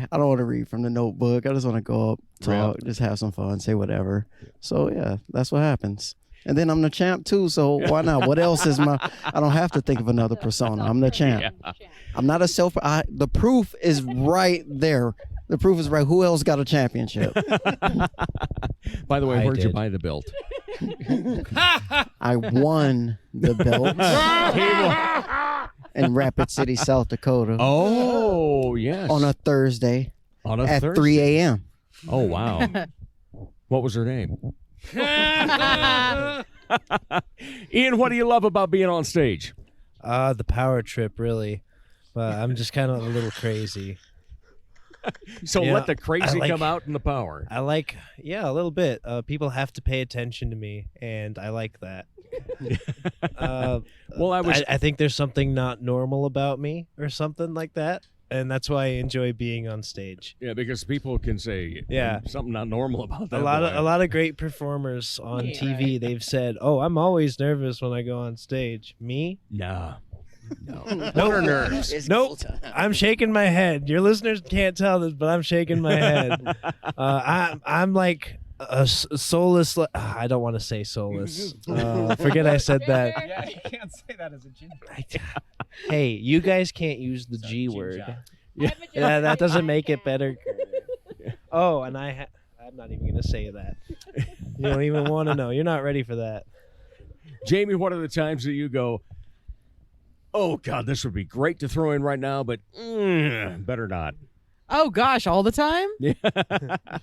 I don't want to read from the notebook. I just want to go up, talk, just have some fun, say whatever. So, yeah, that's what happens. And then I'm the champ, too, so why not? What else is I don't have to think of another persona. I'm the champ. Yeah. I'm not the proof is right there. The proof is right. Who else got a championship? By the way, where'd you buy the belt? I won the belt. In Rapid City, South Dakota. Oh, yes. On a Thursday. At 3 a.m. Oh, wow. What was her name? Ian, what do you love about being on stage? The power trip, really. But I'm just kind of a little crazy. So let the crazy come out in the power. I a little bit. People have to pay attention to me, and I like that. I think there's something not normal about me or something like that, and that's why I enjoy being on stage. Yeah, because people can say something not normal about that. A lot of great performers on TV, they've said, "Oh, I'm always nervous when I go on stage." Me? No. No nerves. Nope. I'm shaking my head. Your listeners can't tell this, but I'm shaking my head. I'm like a soulless. I don't want to say soulless. Forget I said that. Yeah, you can't say that as a ginger. Hey, you guys can't use the G word. Yeah, that doesn't make it better. Oh, and I'm not even going to say that. You don't even want to know. You're not ready for that. Jamie, what are the times that you go, oh, God, this would be great to throw in right now, but better not? Oh gosh, all the time? Yeah.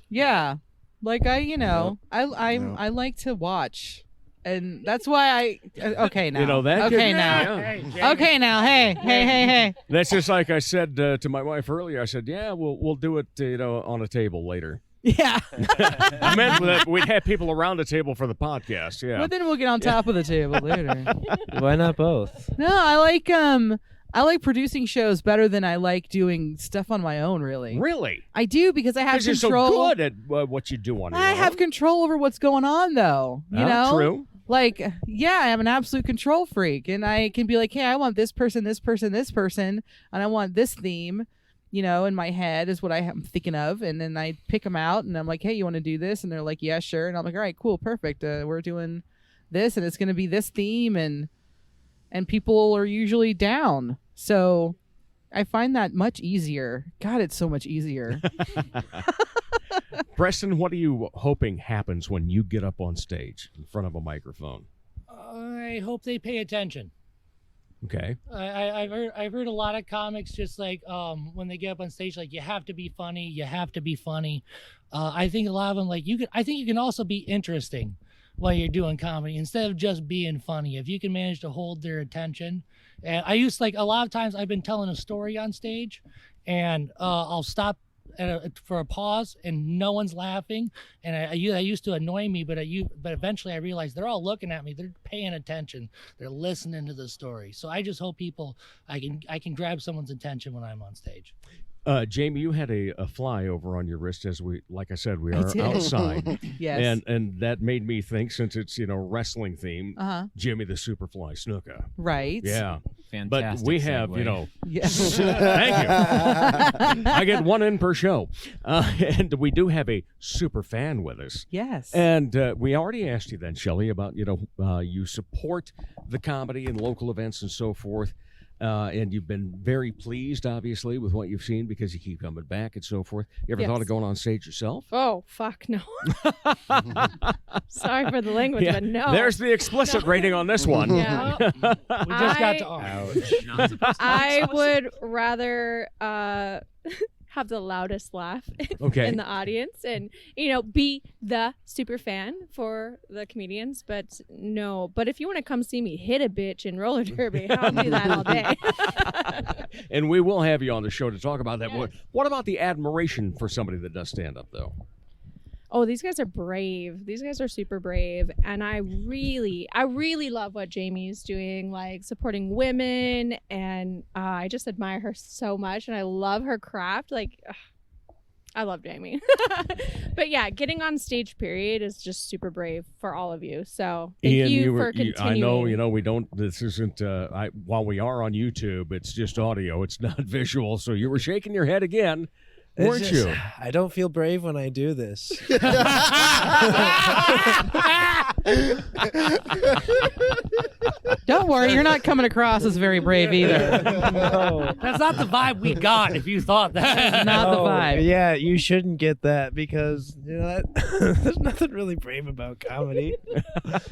Yeah. Like I like to watch. And that's why okay now. You know that? Okay now. Yeah. Okay now. Hey. That's just like I said to my wife earlier. I said, yeah, we'll do it, on a table later. Yeah. I meant that we'd have people around the table for the podcast. Yeah. But then we'll get on top of the table later. Why not both? No, I like producing shows better than I like doing stuff on my own, really. Really? I do, because I have Because control. you're so good at what you do on your I own. have control over what's going on, though. You know? True. Like, yeah, I'm an absolute control freak, and I can be like, hey, I want this person, and I want this theme, in my head is what I'm thinking of, and then I pick them out, and I'm like, hey, you want to do this? And they're like, yeah, sure. And I'm like, all right, cool, perfect. We're doing this, and it's going to be this theme, and people are usually down. So I find that much easier. God, it's so much easier. Preston, what are you hoping happens when you get up on stage in front of a microphone? I hope they pay attention. Okay. I've heard a lot of comics just like when they get up on stage, like, you have to be funny. I think a lot of them, like, I think you can also be interesting while you're doing comedy instead of just being funny. If you can manage to hold their attention. And I used, like, a lot of times I've been telling a story on stage, and I'll stop for a pause and no one's laughing, and I used to annoy me, but eventually I realized they're all looking at me, they're paying attention, they're listening to the story. So I just hope I can grab someone's attention when I'm on stage. Jamie, you had a fly over on your wrist like I said, we are outside. Yes. And that made me think, since it's, wrestling theme, Jimmy the Superfly Snuka. Right. Yeah. Fantastic. But we have, Yes. Thank you. I get one in per show. And we do have a super fan with us. Yes. And we already asked you then, Shelley, about, you support the comedy and local events and so forth. And you've been very pleased, obviously, with what you've seen because you keep coming back and so forth. You ever thought of going on stage yourself? Oh, fuck no. Sorry for the language, but no. There's the explicit rating on this one. Yeah. We just got to Ouch. I would rather have the loudest laugh in the audience and, be the super fan for the comedians. But no. But if you want to come see me hit a bitch in roller derby, I'll do that all day. And we will have you on the show to talk about that. Yes. What about the admiration for somebody that does stand up, though? Oh, these guys are brave. These guys are super brave. And I really love what Jamie's doing, like supporting women. And I just admire her so much. And I love her craft. Like, I love Jamie. But yeah, getting on stage, period, is just super brave for all of you. So thank Ian, you for continuing. I know, we don't, this isn't, while we are on YouTube, it's just audio. It's not visual. So you were shaking your head again. Weren't you? I don't feel brave when I do this. Don't worry, you're not coming across as very brave either. No. That's not the vibe we got, if you thought that. That's not the vibe. Yeah, you shouldn't get that because there's nothing really brave about comedy.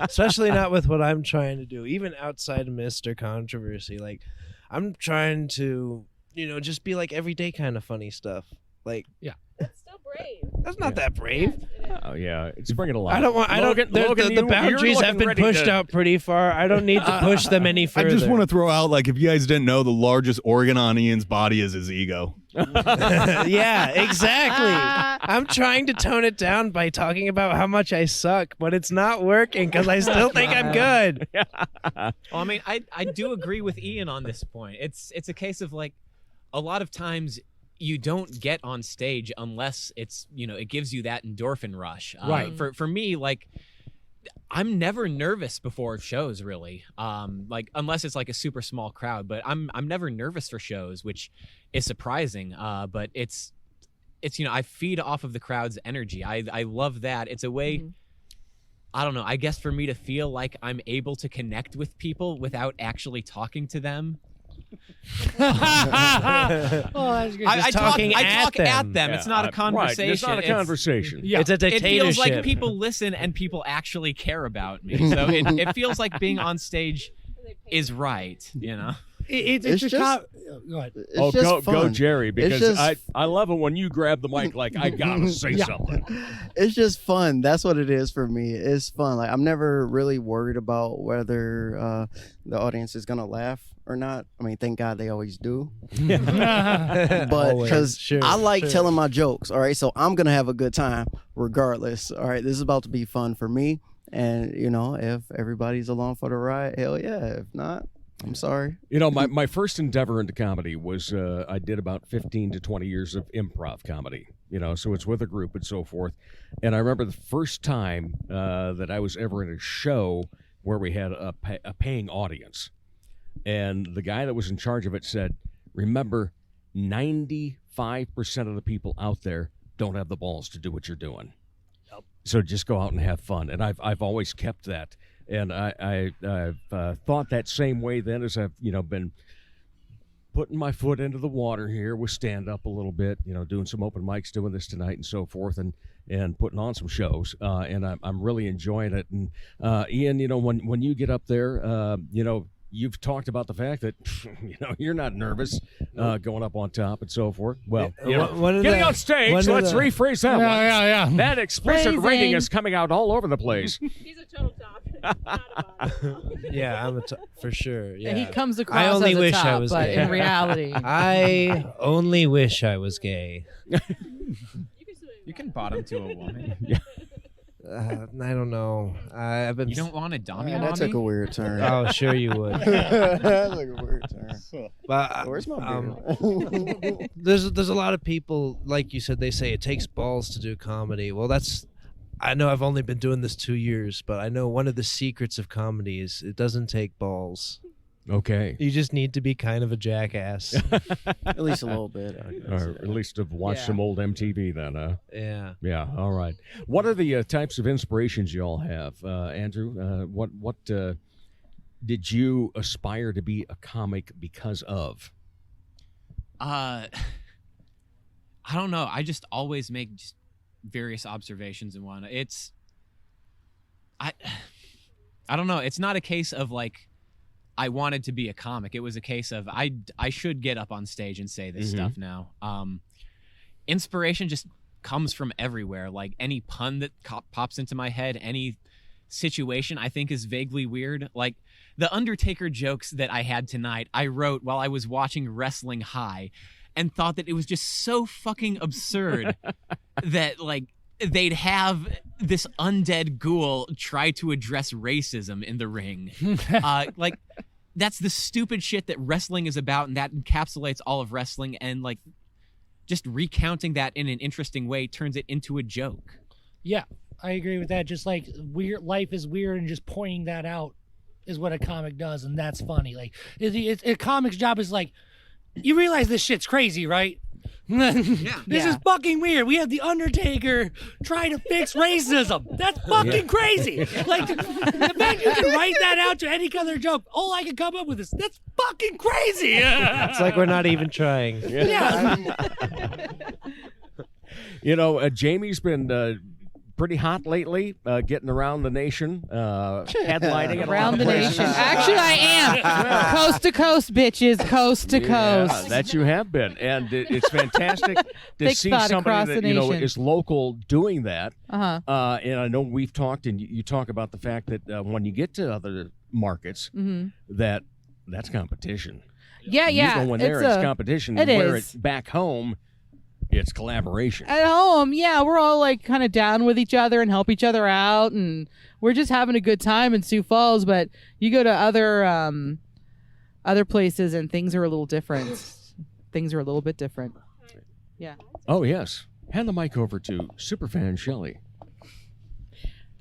Especially not with what I'm trying to do. Even outside of Mr. Controversy. Like, I'm trying to, just be like everyday kind of funny stuff. Like, yeah. That's still brave. That's not that brave. Oh yeah, it's bringing a lot. The boundaries have been pushed out pretty far. I don't need to push them any further. I just want to throw out, like, if you guys didn't know, the largest organ on Ian's body is his ego. Yeah, exactly. I'm trying to tone it down by talking about how much I suck, but it's not working because I still think I'm good. Well, I mean, I do agree with Ian on this point. It's a case of, like, a lot of times you don't get on stage unless it's, it gives you that endorphin rush. Right. For me, like, I'm never nervous before shows, really. Like, unless it's like a super small crowd, but I'm never nervous for shows, which is surprising. But it's I feed off of the crowd's energy. I love that. It's a way, I don't know, I guess for me to feel like I'm able to connect with people without actually talking to them. That's good. I talk at them. Yeah, It's not a conversation. Right. It's not a conversation. It's a dictatorship. It feels like people listen and people actually care about me. So it feels like being on stage is right, It's just go ahead. It's just fun. Go, Jerry, because just- I love it when you grab the mic like I gotta say something. It's just fun. That's what it is for me. It's fun. Like I'm never really worried about whether the audience is gonna laugh or not. I mean, thank God they always do. But because I like telling my jokes, all right, so I'm gonna have a good time regardless. All right, this is about to be fun for me, and you know, if everybody's along for the ride, hell yeah. If not, I'm sorry. You know, my first endeavor into comedy was I did about 15 to 20 years of improv comedy, you know, so it's with a group and so forth. And I remember the first time that I was ever in a show where we had a paying audience. And the guy that was in charge of it said, remember, 95% of the people out there don't have the balls to do what you're doing. Yep. So just go out and have fun. And I've always kept that. And I've thought that same way then as I've, you know, been putting my foot into the water here with stand up a little bit, you know, doing some open mics, doing this tonight and so forth, and putting on some shows. And I'm really enjoying it. And Ian, you know, when you get up there, you know, you've talked about the fact that, you know, you're not nervous going up on top and so forth. Well, you know, getting on stage, let's rephrase that one. Yeah. That explicit rating is coming out all over the place. He's a total top. Yeah, I'm for sure. Yeah, He comes across I only as a wish top, I was but gay. in reality, I only wish I was gay. You can bottom to a woman. I don't know. I've been. You don't want a dummy? That took a weird turn. Oh, sure you would. That took a weird turn. But Where's my beer? there's a lot of people, like you said, they say it takes balls to do comedy. Well, I know I've only been doing this 2 years, but I know one of the secrets of comedy is it doesn't take balls. Okay. You just need to be kind of a jackass. At least a little bit. Or at least have watched some old MTV then, Yeah. Yeah, all right. What are the types of inspirations you all have? Andrew, what did you aspire to be a comic because of? I don't know. I just always make just various observations and whatnot. I don't know. It's not a case of like I wanted to be a comic. It was a case of I should get up on stage and say this stuff now. Inspiration just comes from everywhere. Like any pun that pops into my head, any situation I think is vaguely weird. Like the Undertaker jokes that I had tonight, I wrote while I was watching Wrestling High and thought that it was just so fucking absurd that like they'd have this undead ghoul try to address racism in the ring. Like that's the stupid shit that wrestling is about, and that encapsulates all of wrestling, and like just recounting that in an interesting way turns it into a joke. Yeah, I agree with that. Just like weird, life is weird, and just pointing that out is what a comic does, and that's funny. Like a comic's job is like, you realize this shit's crazy, right? This is fucking weird. We have the Undertaker trying to fix racism. That's fucking crazy. Like the fact you can write that out to any other joke. All I can come up with is that's fucking crazy. It's like we're not even trying. Yeah. You know, Jamie's been pretty hot lately, getting around the nation, headlining at around a lot the of places. nation. Actually, I am coast to coast, bitches, coast to coast. Yeah, that you have been, and it's fantastic to Thick see spot somebody across that the you know nation. is local doing that. Uh-huh. And I know we've talked, and you talk about the fact that when you get to other markets, that's competition. Yeah. You go in there, it's competition. It Where is. it back home, it's collaboration. At home, yeah, we're all like kind of down with each other and help each other out, and we're just having a good time in Sioux Falls. But you go to other places, and things are a little different. Things are a little bit different. Yeah. Oh yes. Hand the mic over to superfan Shelley.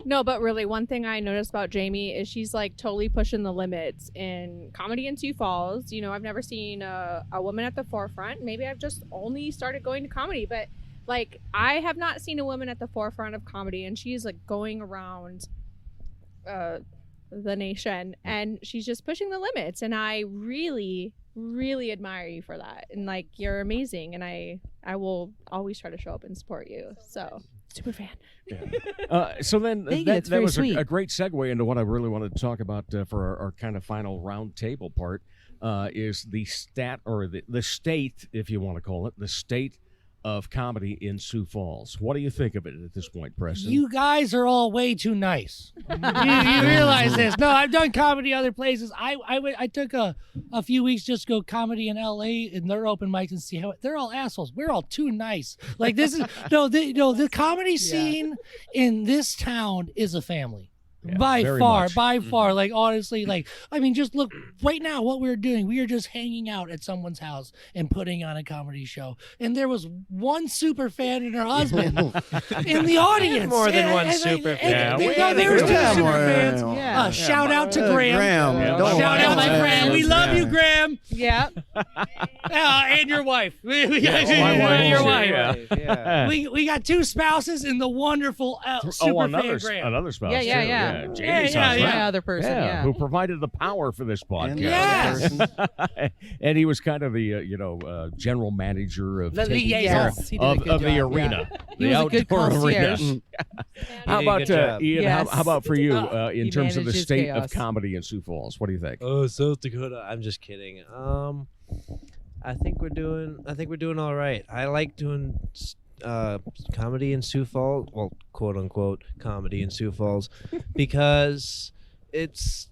No, but really, one thing I noticed about Jamie is she's like totally pushing the limits in comedy in Sioux Falls. You know, I've never seen a woman at the forefront. Maybe I've just only started going to comedy, but like I have not seen a woman at the forefront of comedy, and she's like going around the nation, and she's just pushing the limits. And I really, really admire you for that. And like you're amazing, and I will always try to show up and support you. So. Super fan. So then It's that very was sweet. a great segue into what I really wanted to talk about for our kind of final round table part. is the the state, if you want to call it, the state of comedy in Sioux Falls. What do you think of it at this point, Preston? You guys are all way too nice. you realize this? No, I've done comedy other places. I took a few weeks just to go comedy in L.A. in their open mics and see how they're all assholes. We're all too nice. Like this is the comedy scene in this town is a family. Yeah, by much. far. Like, honestly, like, I mean, just look right now what we're doing. We are just hanging out at someone's house and putting on a comedy show. And there was one super fan and her husband in the audience. More than one super fan. There was two super fans. Yeah. Shout out to Graham. Graham. Shout out my Graham. We love you, Graham. Yeah. And your wife. My wife. Your wife. Yeah. We got two spouses and the wonderful super fan Graham. Another spouse. Yeah. too. Jamie's Yeah, husband. My other person, yeah. Who provided the power for this podcast. Yes. And he was kind of the general manager of The taking liaison. care Yes, he did a good of the job, arena. yeah. The He was a good outdoor arena. concierge. How about Good job. Ian? Yes. How about for you in He terms of the manages state chaos. of comedy in Sioux Falls? What do you think? Oh, South Dakota. I'm just kidding. I think we're doing all right. I like doing comedy in Sioux Falls, well, quote unquote comedy in Sioux Falls, because it's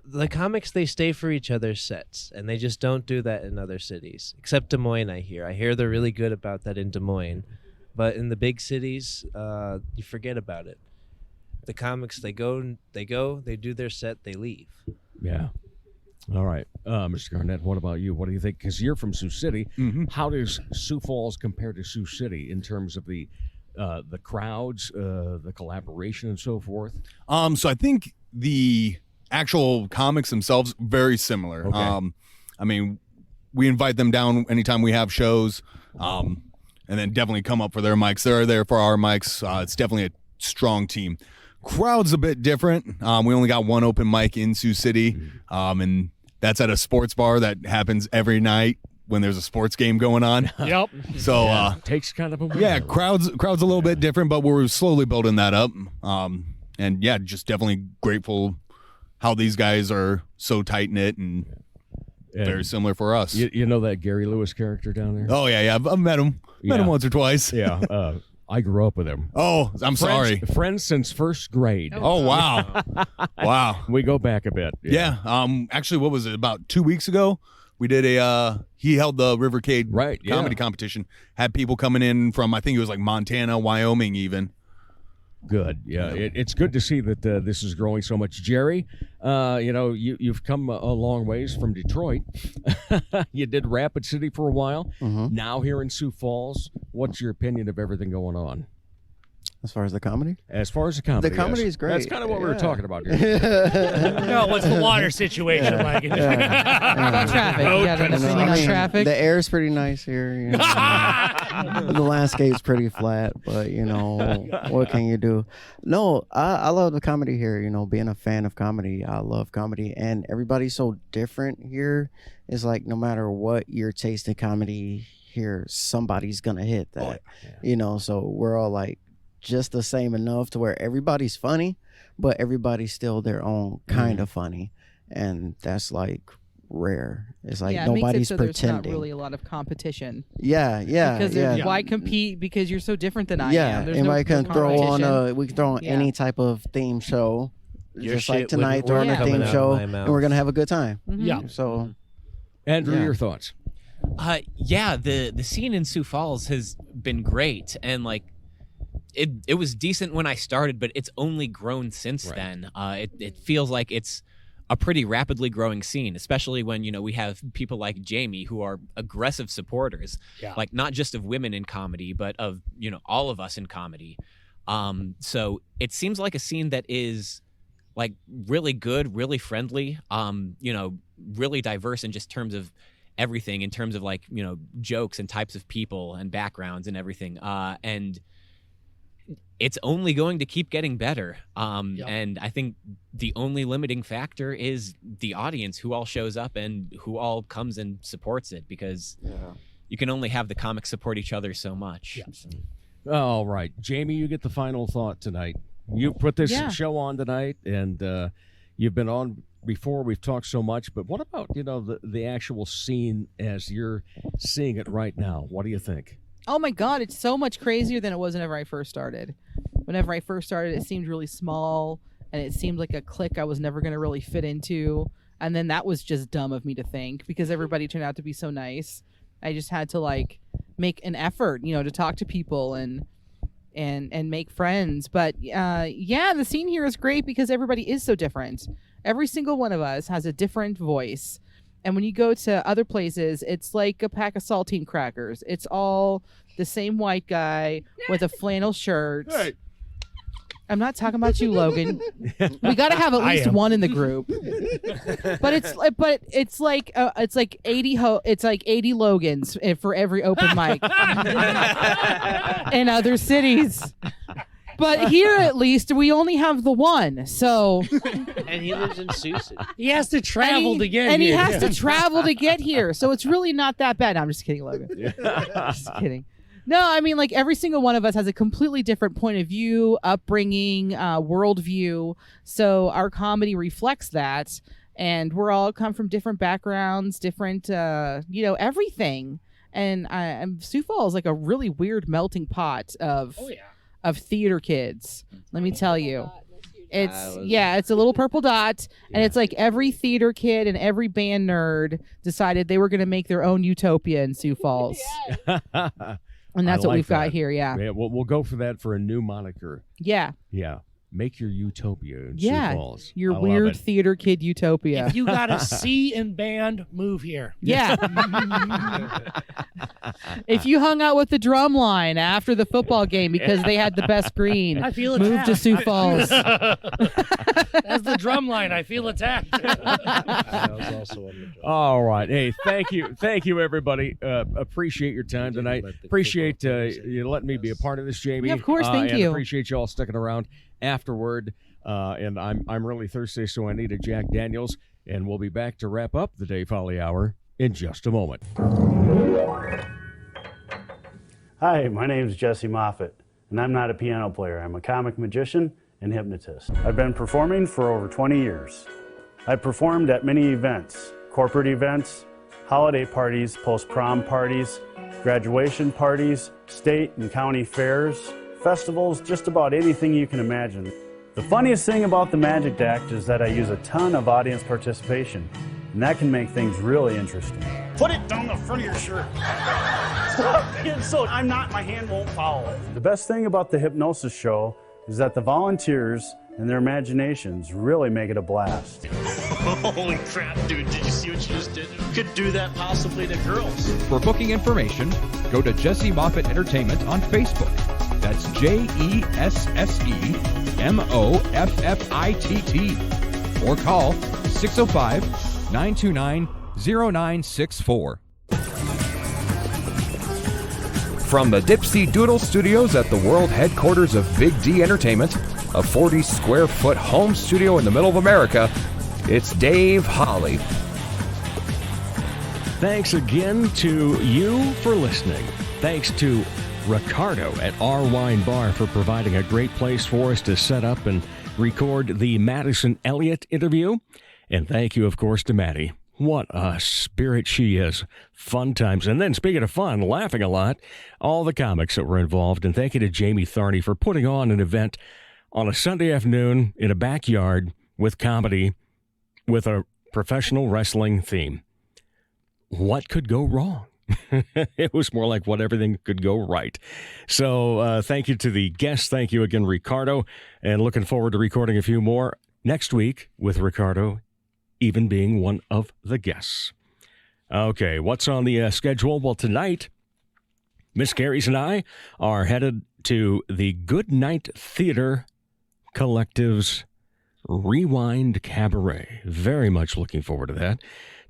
the comics, they stay for each other's sets, and they just don't do that in other cities, except Des Moines. I hear they're really good about that in Des Moines, but in the big cities, you forget about it. The comics, they go, they do their set, they leave. Yeah. All right. Mr. Garnett, what about you? What do you think? Because you're from Sioux City. Mm-hmm. How does Sioux Falls compare to Sioux City in terms of the crowds, the collaboration, and so forth? So I think the actual comics themselves very similar. Okay. I mean, we invite them down anytime we have shows, and then definitely come up for their mics. They're there for our mics. It's definitely a strong team. Crowd's a bit different. We only got one open mic in Sioux City, and that's at a sports bar that happens every night when there's a sports game going on. Yep. So takes kind of a while. yeah, crowd's a little bit different, but we're slowly building that up. And yeah, just definitely grateful how these guys are so tight knit and very similar for us. You know that Gary Lewis character down there? Oh yeah, I've met him. Met him once or twice. Yeah. I grew up with him. Oh, I'm sorry. Friends since first grade. Oh wow. Wow. We go back a bit. Yeah. Actually, what was it? About 2 weeks ago, we did he held the Rivercade comedy competition. Had people coming in from, I think it was like Montana, Wyoming even. Good. Yeah. It's good to see that this is growing so much. Jerry, you've come a long ways from Detroit. You did Rapid City for a while. Mm-hmm. Now here in Sioux Falls. What's your opinion of everything going on? As far as the comedy? As far as the comedy. The comedy yes. is great. That's kind of what we were talking about here. No, what's the water situation like? About traffic. You got an opinion on traffic? The air is pretty nice here. You know. The landscape's pretty flat, but what can you do? No, I love the comedy here. Being a fan of comedy, I love comedy, and everybody's so different here. It's like no matter what your taste in comedy here, somebody's gonna hit that. So we're all like just the same enough to where everybody's funny, but everybody's still their own kind of funny, and that's like rare. It's like nobody's it so pretending. There's not really a lot of competition. Yeah. Because why compete? Because you're so different than I am. There's anybody no can throw competition. we can throw on any type of theme show, Your just shit like tonight, wouldn't throwing work a theme coming out show, of my and mouth. we're gonna have a good time. Mhm. Yeah. So, Andrew, your thoughts? The scene in Sioux Falls has been great, and like it was decent when I started, but it's only grown since then. It feels like it's a pretty rapidly growing scene, especially when we have people like Jamie who are aggressive supporters, like not just of women in comedy, but of all of us in comedy. So it seems like a scene that is like really good, really friendly, really diverse in just terms of everything, in terms of like jokes and types of people and backgrounds and everything, and it's only going to keep getting better. And I think the only limiting factor is the audience, who all shows up and who all comes and supports it, because you can only have the comics support each other so much. All right, Jamie, you get the final thought tonight. You put this show on tonight, and you've been on before. We've talked so much, but what about, the actual scene as you're seeing it right now? What do you think? Oh my God, it's so much crazier than it was whenever I first started. Whenever I first started, it seemed really small, and it seemed like a clique I was never going to really fit into. And then that was just dumb of me to think, because everybody turned out to be so nice. I just had to make an effort, to talk to people and make friends. But the scene here is great because everybody is so different. Every single one of us has a different voice. And when you go to other places, it's like a pack of saltine crackers. It's all the same white guy with a flannel shirt. Hey. I'm not talking about you, Logan. We got to have at least one in the group. But it's like 80 Logans for every open mic in other cities. But here, at least, we only have the one. So, and he lives in Sioux. He has to travel to get here. And he has to travel to get here. So it's really not that bad. No, I'm just kidding, Logan. Just kidding. No, I mean, every single one of us has a completely different point of view, upbringing, worldview. So our comedy reflects that. And we're all come from different backgrounds, different, everything. And Sioux Falls is like a really weird melting pot of theater kids. Let me tell you. It's a little purple dot, and it's like every theater kid and every band nerd decided they were going to make their own utopia in Sioux Falls. And that's what we've got here, yeah. We'll go for that for a new moniker. Yeah. Yeah. Make your utopia in Sioux Falls. Your weird theater kid utopia. If you got a C in band, move here. Yeah. If you hung out with the drum line after the football game because they had the best green, I feel move attacked. to Sioux Falls. That's the drum line. I feel attacked. That was also on the drum. All right. Hey, thank you, everybody. Appreciate your time tonight. Appreciate you letting me be a part of this, Jamie. Yeah, of course. Thank you. Appreciate you all sticking around afterward. And I'm really thirsty, so I need a Jack Daniels. And we'll be back to wrap up the Dave Holly Hour in just a moment. Hi, my name is Jesse Moffitt, and I'm not a piano player. I'm a comic magician and hypnotist. I've been performing for over 20 years. I've performed at many events, corporate events, holiday parties, post-prom parties, graduation parties, state and county fairs, festivals, just about anything you can imagine. The funniest thing about the Magic Act is that I use a ton of audience participation, and that can make things really interesting. Put it down the front of your shirt. Stop being so my hand won't follow. The best thing about the hypnosis show is that the volunteers and their imaginations really make it a blast. Holy crap, dude, did you see what you just did? You could do that possibly to girls. For booking information, go to Jesse Moffitt Entertainment on Facebook. That's JESSEMOFFITT. Or call 605-929-0964. From the Dipsy Doodle Studios at the world headquarters of Big D Entertainment, a 40-square-foot home studio in the middle of America, it's Dave Holly. Thanks again to you for listening. Thanks to Ricardo at Our Wine Bar for providing a great place for us to set up and record the Madison Elliot interview. And thank you, of course, to Maddie. What a spirit she is. Fun times. And then, speaking of fun, laughing a lot, all the comics that were involved. And thank you to Jamie Tharney for putting on an event on a Sunday afternoon in a backyard with comedy with a professional wrestling theme. What could go wrong? It was more like what everything could go right. So thank you to the guests. Thank you again, Ricardo. And looking forward to recording a few more next week with Ricardo even being one of the guests. Okay, what's on the schedule? Well, tonight, Miss Carries and I are headed to the Good Night Theater Collective's Rewind Cabaret. Very much looking forward to that.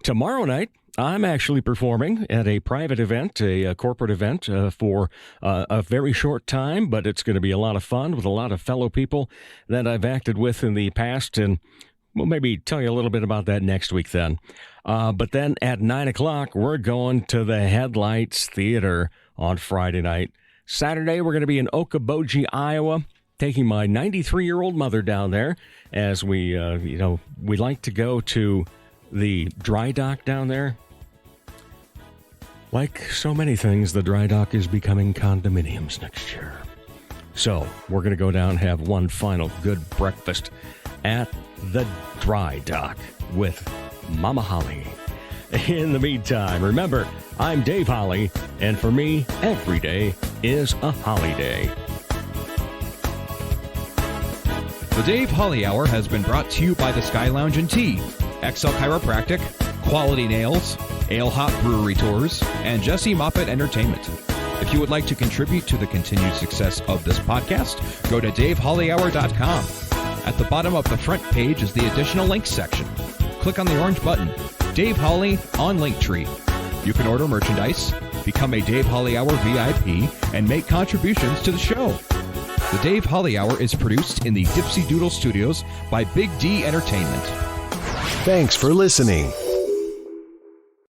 Tomorrow night, I'm actually performing at a private event, a corporate event for a very short time, but it's going to be a lot of fun with a lot of fellow people that I've acted with in the past, and we'll maybe tell you a little bit about that next week then. But then at 9 o'clock, we're going to the Headlights Theater on Friday night. Saturday, we're going to be in Okoboji, Iowa. taking my 93-year-old mother down there as we like to go to the dry dock down there. Like so many things, the dry dock is becoming condominiums next year. So we're going to go down and have one final good breakfast at the dry dock with Mama Holly. In the meantime, remember, I'm Dave Holly, and for me, every day is a holiday. The Dave Holly Hour has been brought to you by the Sky Lounge and Tea, XL Chiropractic, Quality Nails, Ale Hop Brewery Tours, and Jesse Moffett Entertainment. If you would like to contribute to the continued success of this podcast, go to DaveHollyHour.com. At the bottom of the front page is the additional links section. Click on the orange button, Dave Holly on Linktree. You can order merchandise, become a Dave Holly Hour VIP, and make contributions to the show. The Dave Holly Hour is produced in the Dipsy Doodle Studios by Big D Entertainment. Thanks for listening.